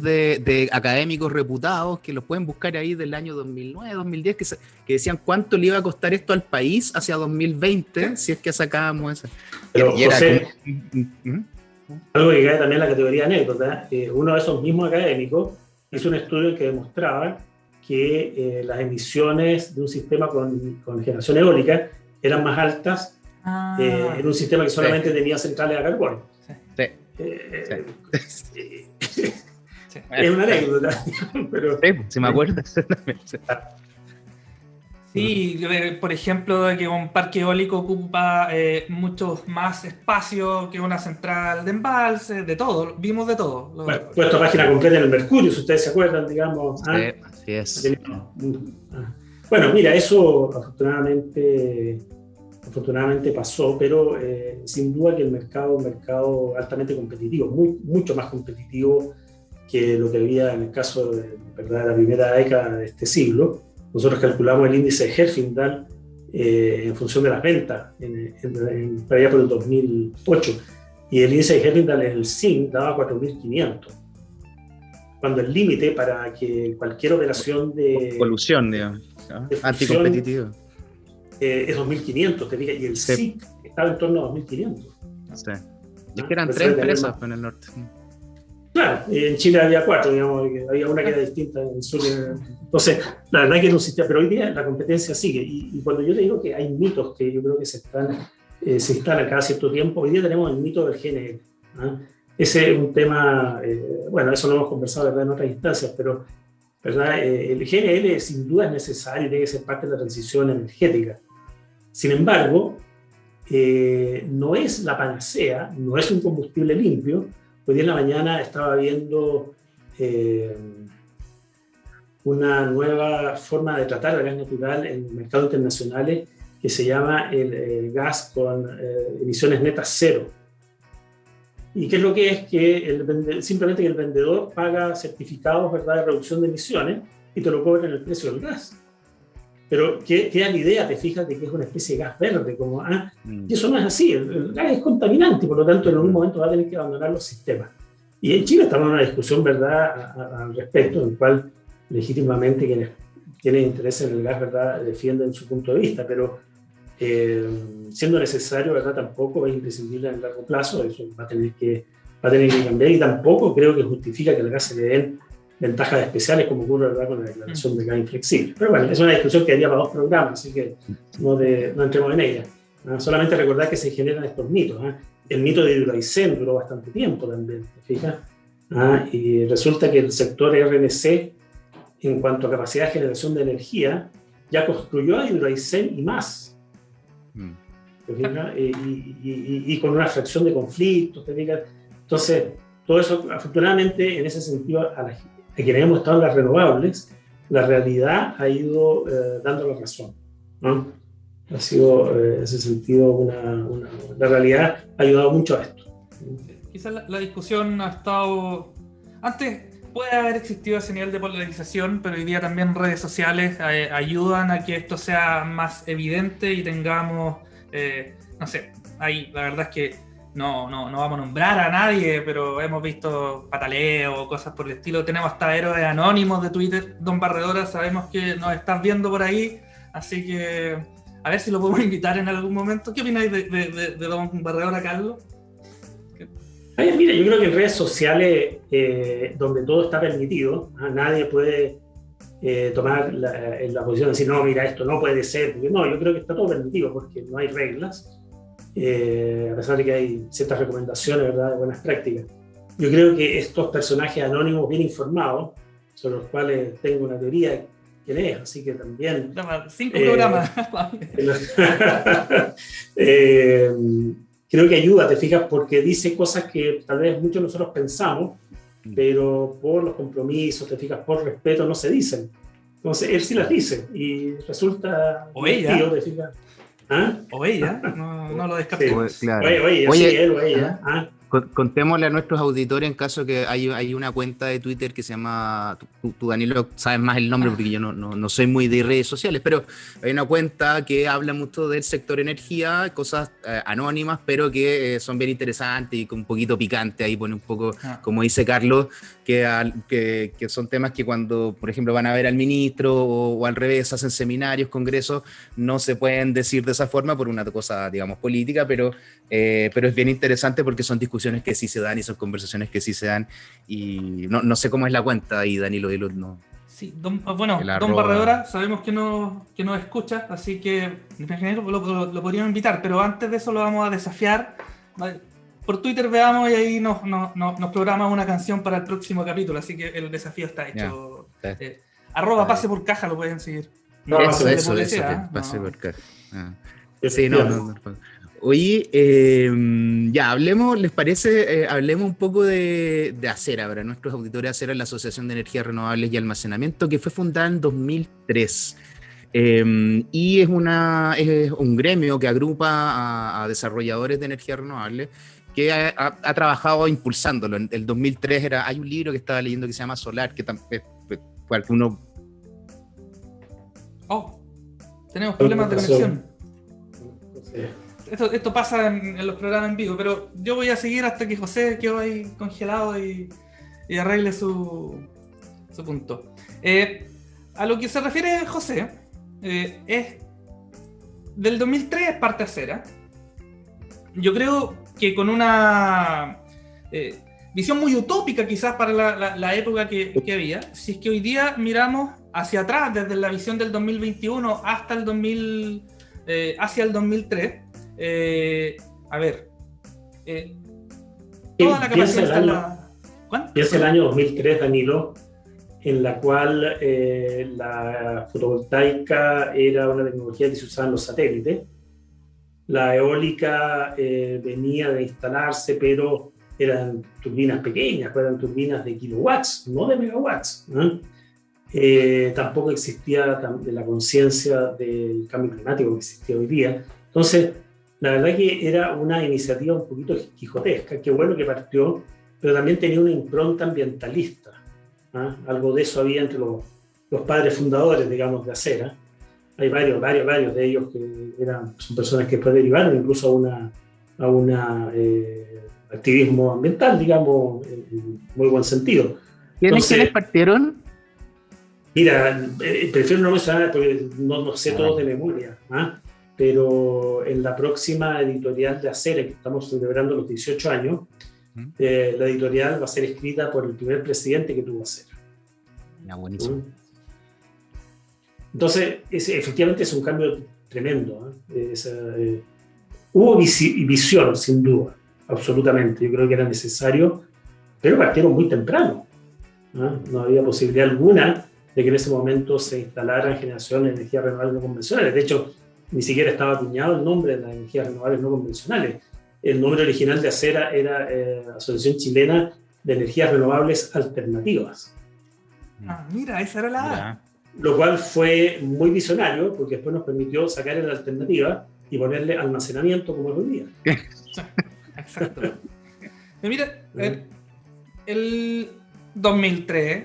de académicos reputados que los pueden buscar ahí del año 2009, 2010, que decían cuánto le iba a costar esto al país hacia 2020 si es que sacábamos esa. Pero, y era José, como... algo que cae también en la categoría anécdota, uno de esos mismos académicos hizo un estudio que demostraba que las emisiones de un sistema con generación eólica eran más altas en un sistema que solamente tenía centrales a carbón. Es una anécdota, pero... Sí, me acuerdo. Sí, por ejemplo, que un parque eólico ocupa mucho más espacio que una central de embalse, de todo, vimos de todo. Bueno, puesto página completa en el Mercurio, si ustedes se acuerdan, digamos. Sí, así es. Bueno, mira, eso afortunadamente pasó, pero sin duda que el mercado es un mercado altamente competitivo, mucho más competitivo que lo que había en el caso de la primera década de este siglo. Nosotros calculamos el índice de Herfindahl en función de las ventas para allá por el 2008, y el índice de Herfindahl en el zinc daba 4.500, cuando el límite para que cualquier operación de colusión, digamos, anticompetitivo, es 2.500, te fijas, y el zinc estaba en torno a 2.500. Sí. Es que eran 3 empresas en el norte. Claro, en Chile había 4, digamos, había una que era distinta en el sur. Entonces, la verdad que era un sistema, pero hoy día la competencia sigue. Y cuando yo le digo que hay mitos que yo creo que se instalan cada cierto tiempo, hoy día tenemos el mito del GNL. ¿Ah? Ese es un tema, bueno, eso lo hemos conversado, ¿verdad?, en otras instancias, pero ¿verdad? El GNL sin duda es necesario y tiene que ser parte de la transición energética. Sin embargo, no es la panacea, no es un combustible limpio. Hoy día en la mañana estaba viendo una nueva forma de tratar el gas natural en mercados internacionales que se llama el gas con emisiones netas cero. ¿Y qué es lo que es? Que simplemente que el vendedor paga certificados, ¿verdad?, de reducción de emisiones y te lo cobra en el precio del gas. Pero ¿qué da la idea, te fijas, de que es una especie de gas verde? Y eso no es así, el gas es contaminante, por lo tanto en algún momento va a tener que abandonar los sistemas. Y en Chile estamos en una discusión, ¿verdad?, al respecto, en el cual legítimamente quienes tienen interés en el gas, ¿verdad?, defienden su punto de vista, pero siendo necesario, ¿verdad?, tampoco es imprescindible en el largo plazo, eso va a tener que cambiar, y tampoco creo que justifica que al gas se le den ventajas especiales como ocurre, ¿verdad?, con la declaración de gas inflexible. Pero bueno, es una discusión que haría para 2 programas, así que no entremos en ella. Solamente recordar que se generan estos mitos. El mito de Hidroaicén duró bastante tiempo también, ¿te fijas? Y resulta que el sector RNC, en cuanto a capacidad de generación de energía, ya construyó a Hidroaicén y más. ¿Te fijas? Y con una fracción de conflictos, ¿te fijas? Entonces, todo eso, afortunadamente, en ese sentido, a quienes hemos estado en las renovables, la realidad ha ido dando la razón, ¿no? Ha sido, en ese sentido, la realidad ha ayudado mucho a esto. Quizás la discusión ha estado... Antes puede haber existido ese nivel de polarización, pero hoy día también redes sociales ayudan a que esto sea más evidente y tengamos, no sé, ahí la verdad es que no vamos a nombrar a nadie, pero hemos visto pataleo o cosas por el estilo. Tenemos hasta héroes anónimos de Twitter. Don Barredora, sabemos que nos estás viendo por ahí, así que A ver si lo podemos invitar en algún momento. ¿Qué opináis de don Barredora, Carlos? Mira, yo creo que en redes sociales, donde todo está permitido, nadie puede tomar la posición de decir, no, mira, esto no puede ser. Porque no, yo creo que está todo permitido porque no hay reglas, a pesar de que hay ciertas recomendaciones, ¿verdad?, de buenas prácticas. Yo creo que estos personajes anónimos bien informados, sobre los cuales tengo una teoría que lees, así que también... 5 programas. Creo que ayuda, te fijas, porque dice cosas que tal vez muchos de nosotros pensamos, pero por los compromisos, te fijas, por respeto, no se dicen. Entonces, él sí las dice y resulta... O ella. Te fijas. ¿Ah? O ella, no lo descartemos. Sí, claro. Oye, sí, él o ella. ¿Ah? Contémosle a nuestros auditores en caso que hay una cuenta de Twitter que se llama, tú Danilo sabes más el nombre porque yo no soy muy de redes sociales, pero hay una cuenta que habla mucho del sector energía, cosas anónimas, pero que son bien interesantes y con un poquito picante, ahí pone un poco, como dice Carlos, que son temas que cuando, por ejemplo, van a ver al ministro o al revés, hacen seminarios, congresos, no se pueden decir de esa forma por una cosa, digamos, política, pero es bien interesante porque son discusiones que sí se dan y son conversaciones que sí se dan y no sé cómo es la cuenta ahí, Danilo, no. Sí, don Barredora, sabemos que nos escucha, así que lo podríamos invitar, pero antes de eso lo vamos a desafiar. Por Twitter veamos y ahí nos programa una canción para el próximo capítulo, así que el desafío está hecho. @pase por caja lo pueden seguir. Eso, pase por caja. Sí, no. Oye, ya hablemos, ¿les parece? Hablemos un poco de Acera, para nuestros auditores. Acera es la Asociación de Energías Renovables y Almacenamiento, que fue fundada en 2003. Y es un gremio que agrupa a desarrolladores de energías renovables que ha trabajado impulsándolo. En el 2003 hay un libro que estaba leyendo que se llama Solar, que uno... Tenemos problemas de conexión. Esto pasa en los programas en vivo, pero yo voy a seguir hasta que José quedó ahí congelado y arregle su punto. A lo que se refiere José, es del 2003 es parte Acera. Yo creo que con una visión muy utópica quizás para la época que había. Si es que hoy día miramos hacia atrás, desde la visión del 2021 hasta el 2000, hacia el 2003, toda la capacidad instalada. Piensa el año 2003, Danilo, en la cual la fotovoltaica era una tecnología que se usaba en los satélites. La eólica venía de instalarse, pero eran turbinas pequeñas, eran turbinas de kilowatts, no de megawatts. Tampoco existía la conciencia del cambio climático que existe hoy día. Entonces, la verdad que era una iniciativa un poquito quijotesca, qué bueno que partió, pero también tenía una impronta ambientalista. Algo de eso había entre los padres fundadores, digamos, de Acera. Hay varios de ellos que son personas que después derivaron incluso a un activismo ambiental, digamos, en muy buen sentido. ¿Quiénes partieron? Mira, prefiero no mencionar porque no sé todos de memoria, pero en la próxima editorial de Acera, que estamos celebrando los 18 años, la editorial va a ser escrita por el primer presidente que tuvo Acera. Buenísimo. Entonces, efectivamente es un cambio tremendo. Hubo visión, sin duda, absolutamente. Yo creo que era necesario, pero partieron muy temprano. No había posibilidad alguna de que en ese momento se instalaran generaciones de energías renovables no convencionales. De hecho, ni siquiera estaba acuñado el nombre de las energías renovables no convencionales. El nombre original de Acera era Asociación Chilena de Energías Renovables Alternativas. Mira, esa era la A. Lo cual fue muy visionario, porque después nos permitió sacar la alternativa y ponerle almacenamiento como es hoy día. Exacto. Mira, el 2003,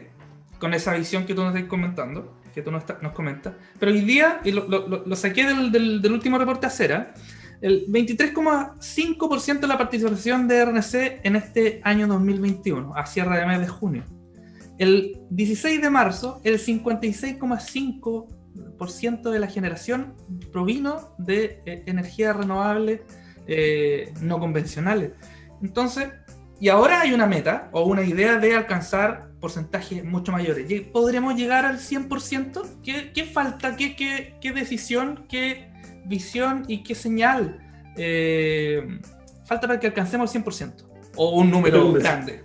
con esa visión que tú nos estás comentando, que tú nos comentas, pero hoy día, y lo saqué del último reporte Acera, el 23,5% de la participación de RNC en este año 2021, a cierre de mes de junio. El 16 de marzo, el 56,5% 100% de la generación provino de energías renovables no convencionales. Entonces, y ahora hay una meta o una idea de alcanzar porcentajes mucho mayores. ¿Podremos llegar al 100%? ¿Qué falta? ¿Qué decisión? ¿Qué visión y qué señal falta para que alcancemos el 100%? ¿O un número grande?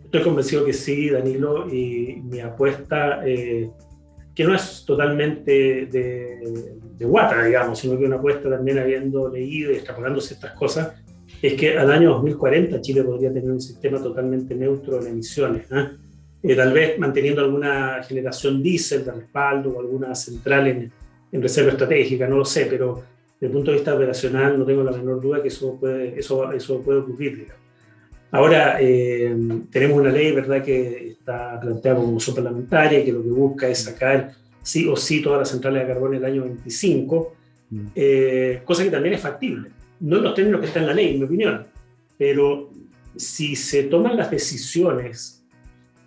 Estoy convencido que sí, Danilo, y mi apuesta, que no es totalmente de guata, digamos, sino que una apuesta también habiendo leído y extrapolándose estas cosas, es que al año 2040 Chile podría tener un sistema totalmente neutro en emisiones, tal vez manteniendo alguna generación diésel de respaldo o alguna central en reserva estratégica, no lo sé, pero desde el punto de vista operacional no tengo la menor duda que eso puede ocurrir, digamos. Ahora, tenemos una ley, ¿verdad?, que está planteada como moción parlamentaria, que lo que busca es sacar sí o sí todas las centrales de carbón en el año 25, cosa que también es factible. No en los términos que está en la ley, en mi opinión, pero si se toman las decisiones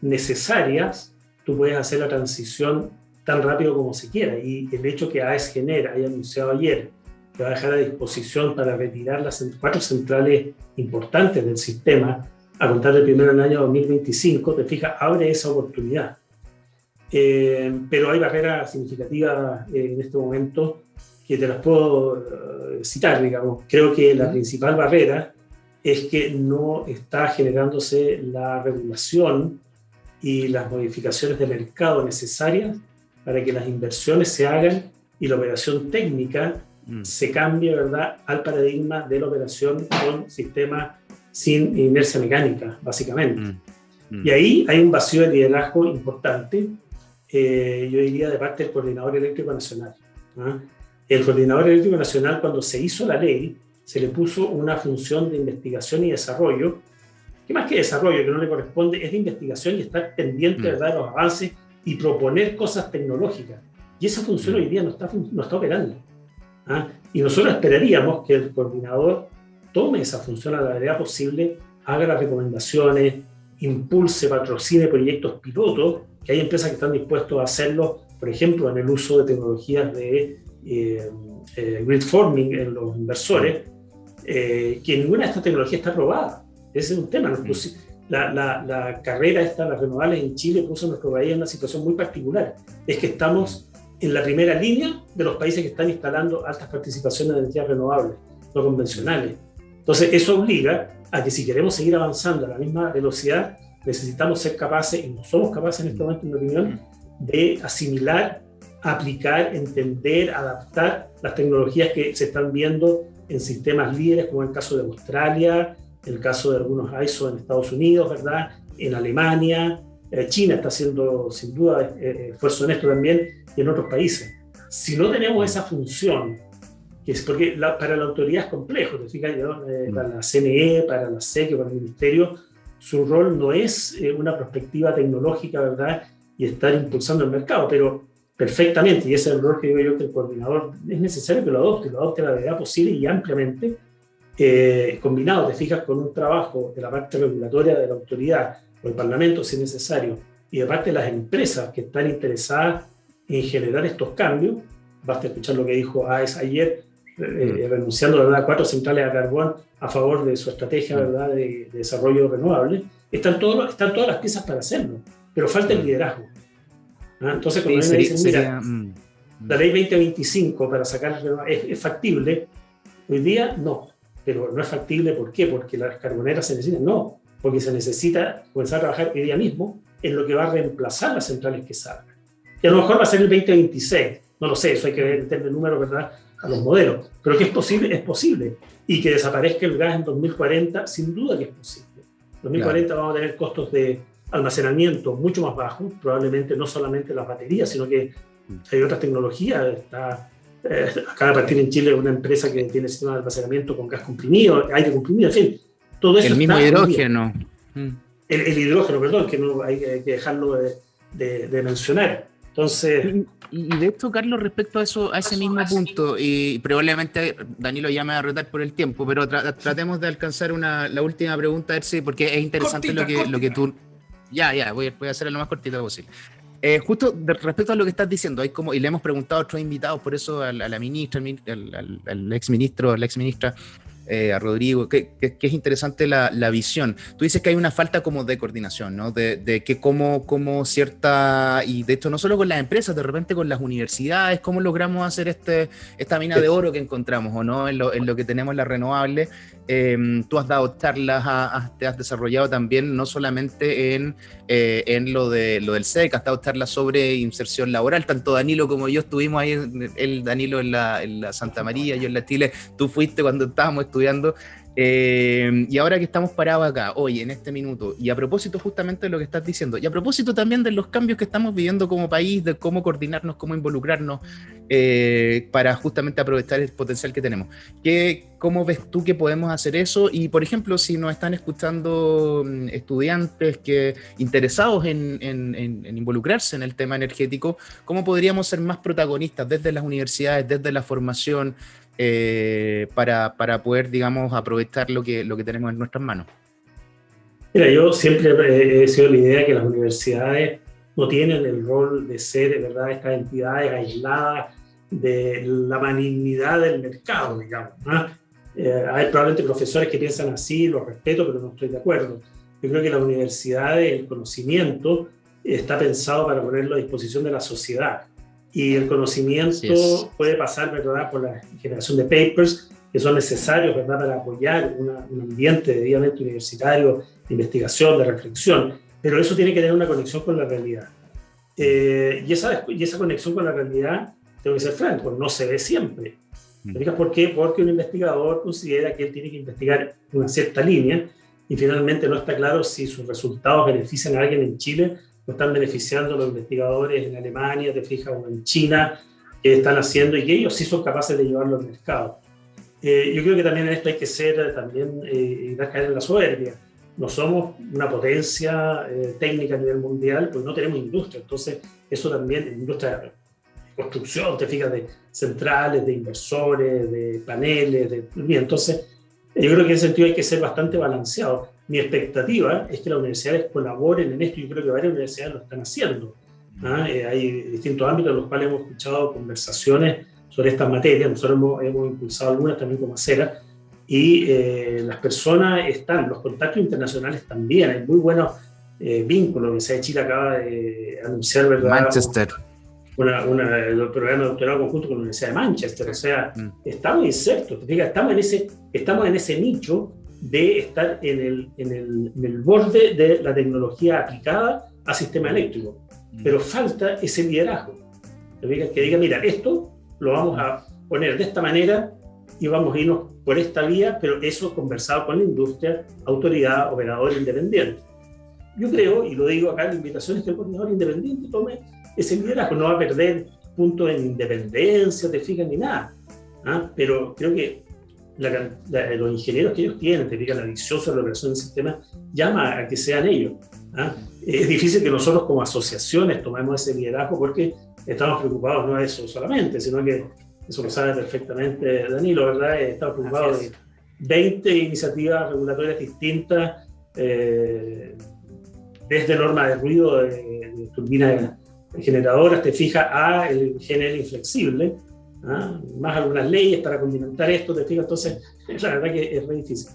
necesarias, tú puedes hacer la transición tan rápido como se quiera. Y el hecho que AES Gener haya anunciado ayer que va a dejar a disposición para retirar las 4 centrales importantes del sistema a contar del primero del año 2025, te fijas, abre esa oportunidad. Pero hay barreras significativas en este momento que te las puedo citar, digamos. Creo que la principal barrera es que no está generándose la regulación y las modificaciones de mercado necesarias para que las inversiones se hagan y la operación técnica se cambie, ¿verdad?, al paradigma de la operación con sistemas sin inercia mecánica, básicamente. Y ahí hay un vacío de liderazgo importante, yo diría, de parte del Coordinador Eléctrico Nacional. El Coordinador Eléctrico Nacional, cuando se hizo la ley, se le puso una función de investigación y desarrollo, que más que desarrollo, que no le corresponde, es de investigación y estar pendiente, ¿verdad?, de los avances y proponer cosas tecnológicas. Y esa función hoy día no está operando. Y nosotros esperaríamos que el coordinador tome esa función a la brevedad posible, haga las recomendaciones, impulse, patrocine proyectos pilotos, que hay empresas que están dispuestos a hacerlo, por ejemplo, en el uso de tecnologías de grid forming en los inversores, que ninguna de estas tecnologías está aprobada. Ese es un tema. La carrera esta, las renovables en Chile, puso a nuestro país en una situación muy particular. Es que estamos en la primera línea de los países que están instalando altas participaciones de energías renovables, no convencionales. Entonces, eso obliga a que si queremos seguir avanzando a la misma velocidad, necesitamos ser capaces, y no somos capaces en este momento, en mi opinión, de asimilar, aplicar, entender, adaptar las tecnologías que se están viendo en sistemas líderes, como en el caso de Australia, en el caso de algunos ISO en Estados Unidos, ¿verdad?, en Alemania. China está haciendo, sin duda, esfuerzo en esto también, y en otros países. Si no tenemos esa función, que es porque para la autoridad es complejo, ¿te fijas? Para la CNE, para la SEC, para el Ministerio, su rol no es una perspectiva tecnológica, ¿verdad?, y estar impulsando el mercado, pero perfectamente, y ese es el rol que digo yo, que el coordinador es necesario que lo adopte a la brevedad posible y ampliamente, combinado, te fijas, con un trabajo de la parte regulatoria de la autoridad, o el Parlamento si es necesario, y de parte de las empresas que están interesadas en generar estos cambios. Basta escuchar lo que dijo AES ayer, renunciando, ¿verdad?, a 4 centrales a carbón a favor de su estrategia, ¿verdad?, de desarrollo renovable. Están todas las piezas para hacerlo, pero falta el liderazgo. Entonces, cuando me dicen, mira, la ley 2025 para sacar es factible, hoy día no, pero no es factible. ¿Por qué? Porque las carboneras se necesitan. No, porque se necesita comenzar a trabajar hoy día mismo en lo que va a reemplazar las centrales que salgan. Y a lo mejor va a ser el 2026, no lo sé, eso hay que meterle el número, ¿verdad?, a los modelos, pero que es posible, y que desaparezca el gas en 2040, sin duda que es posible. En 2040 vamos a tener costos de almacenamiento mucho más bajos, probablemente no solamente las baterías, sino que hay otras tecnologías. Acaba de partir en Chile una empresa que tiene sistema de almacenamiento con gas comprimido, aire comprimido, en fin, todo eso. El mismo hidrógeno. El hidrógeno, perdón, que no hay que dejarlo de mencionar. Entonces, y de hecho, Carlos, respecto a ese mismo punto, y probablemente Danilo ya me va a retar por el tiempo, pero tratemos de alcanzar la última pregunta, a ver si, porque es interesante lo que tú... Ya, voy a hacerlo lo más cortito posible. Justo respecto a lo que estás diciendo, hay como, y le hemos preguntado a otros invitados, por eso a la ministra, al exministro, a la exministra, a Rodrigo, que es interesante la visión. Tú dices que hay una falta como de coordinación, ¿no? De que como cierta, y de hecho no solo con las empresas, de repente con las universidades, cómo logramos hacer esta mina de oro que encontramos, ¿o no? En lo que tenemos la renovable. Tú has dado charlas, te has desarrollado también, no solamente en lo del SEC, has dado charlas sobre inserción laboral, tanto Danilo como yo estuvimos ahí, Danilo en la Santa María, yo en la Chile, tú fuiste cuando estábamos estudiando, y ahora que estamos parados acá, hoy, en este minuto, y a propósito justamente de lo que estás diciendo, y a propósito también de los cambios que estamos viviendo como país, de cómo coordinarnos, cómo involucrarnos, para justamente aprovechar el potencial que tenemos. ¿Cómo ves tú que podemos hacer eso? Y, por ejemplo, si nos están escuchando estudiantes interesados en involucrarse en el tema energético, ¿cómo podríamos ser más protagonistas desde las universidades, desde la formación, para poder, digamos, aprovechar lo que tenemos en nuestras manos? Mira, yo siempre he sido la idea que las universidades no tienen el rol de ser, ¿verdad?, estas entidades aisladas de la malignidad del mercado, digamos, ¿no? Hay probablemente profesores que piensan así, los respeto, pero no estoy de acuerdo. Yo creo que las universidades, el conocimiento está pensado para ponerlo a disposición de la sociedad. Y el conocimiento puede pasar, ¿verdad?, por la generación de papers que son necesarios, ¿verdad?, para apoyar un ambiente debidamente universitario de investigación, de reflexión, pero eso tiene que tener una conexión con la realidad. Y esa conexión con la realidad, tengo que ser franco, no se ve siempre. ¿Por qué? Porque un investigador considera que él tiene que investigar una cierta línea y finalmente no está claro si sus resultados benefician a alguien en Chile o están beneficiando a los investigadores en Alemania, te fijas, o en China, que están haciendo y que ellos sí son capaces de llevarlo al mercado. Yo creo que también en esto hay que ser, caer en la soberbia. No somos una potencia técnica a nivel mundial, pues no tenemos industria. Entonces, eso también, industria de construcción, te fijas, de centrales, de inversores, de paneles, entonces, yo creo que en ese sentido hay que ser bastante balanceado. Mi expectativa es que las universidades colaboren en esto, y yo creo que varias universidades lo están haciendo. Hay distintos ámbitos en los cuales hemos escuchado conversaciones sobre estas materias. Nosotros hemos impulsado algunas también como Acera, y las personas están, los contactos internacionales también, hay muy buenos vínculos. La Universidad de Chile acaba de anunciar, ¿verdad?, Manchester. el programa de doctorado conjunto con la Universidad de Manchester. O sea, estamos insertos, estamos en ese nicho de estar en el borde de la tecnología aplicada a sistema eléctrico, pero falta ese liderazgo que diga, mira, esto lo vamos a poner de esta manera y vamos a irnos por esta vía, pero eso conversado con la industria, autoridad, operador independiente. Yo creo, y lo digo acá, la invitación es que el coordinador independiente tome ese liderazgo, no va a perder puntos en independencia, te fijas, ni nada, pero creo que los ingenieros que ellos tienen, te fijas, la visión sobre la operación del sistema, llama a que sean ellos. Es difícil que nosotros como asociaciones tomemos ese liderazgo porque estamos preocupados no de eso solamente, sino que eso lo sabe perfectamente Danilo, ¿verdad? Estamos preocupados de 20 iniciativas regulatorias distintas, desde normas de ruido de turbinas generadoras, te fijas, a el GNL inflexible, más algunas leyes para condimentar esto, te fijas. Entonces, la verdad que es muy difícil.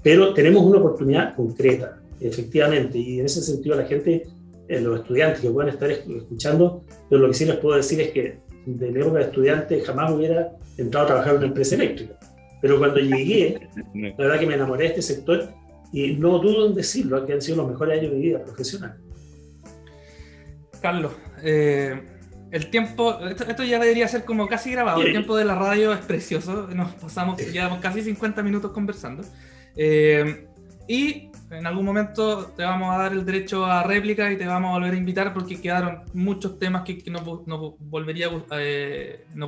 Pero tenemos una oportunidad concreta, efectivamente, y en ese sentido la gente, los estudiantes que puedan estar escuchando, pero lo que sí les puedo decir es que de mi época de estudiante jamás hubiera entrado a trabajar en una empresa eléctrica. Pero cuando llegué, la verdad que me enamoré de este sector y no dudo en decirlo, que han sido los mejores años de mi vida profesional. Carlos, el tiempo, esto ya debería ser como casi grabado, el tiempo de la radio es precioso, nos pasamos, llevamos casi 50 minutos conversando, y en algún momento te vamos a dar el derecho a réplica y te vamos a volver a invitar porque quedaron muchos temas que nos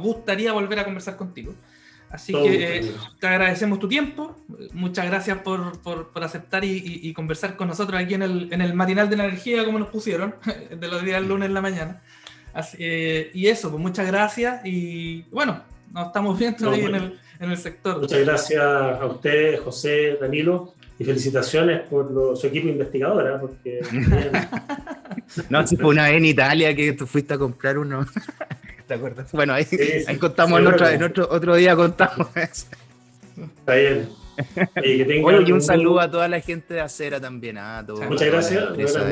gustaría volver a conversar contigo. Así que te agradecemos tu tiempo, muchas gracias por aceptar y conversar con nosotros aquí en el matinal de la energía, como nos pusieron, de los días lunes en la mañana. Así, y eso, pues muchas gracias y bueno, nos estamos viendo ahí en el sector. Muchas gracias a ustedes, José, Danilo, y felicitaciones por su equipo investigador, porque No, si fue una vez en Italia que tú fuiste a comprar uno. ¿Te acuerdas? Bueno, ahí, Sí, ahí contamos seguro. en otro día contamos eso. Está bien. Oye, que tengan Oye, y un saludo a toda la gente de Acera también. Muchas gracias.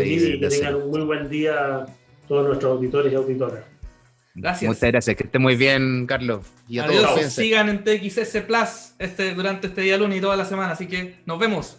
Y que tengan un muy buen día todos nuestros auditores y auditoras. Gracias. Muchas gracias. Que esté muy bien, Carlos. Y a Adiós. todos. Sigan en TXS Plus durante este día lunes y toda la semana. Así que nos vemos.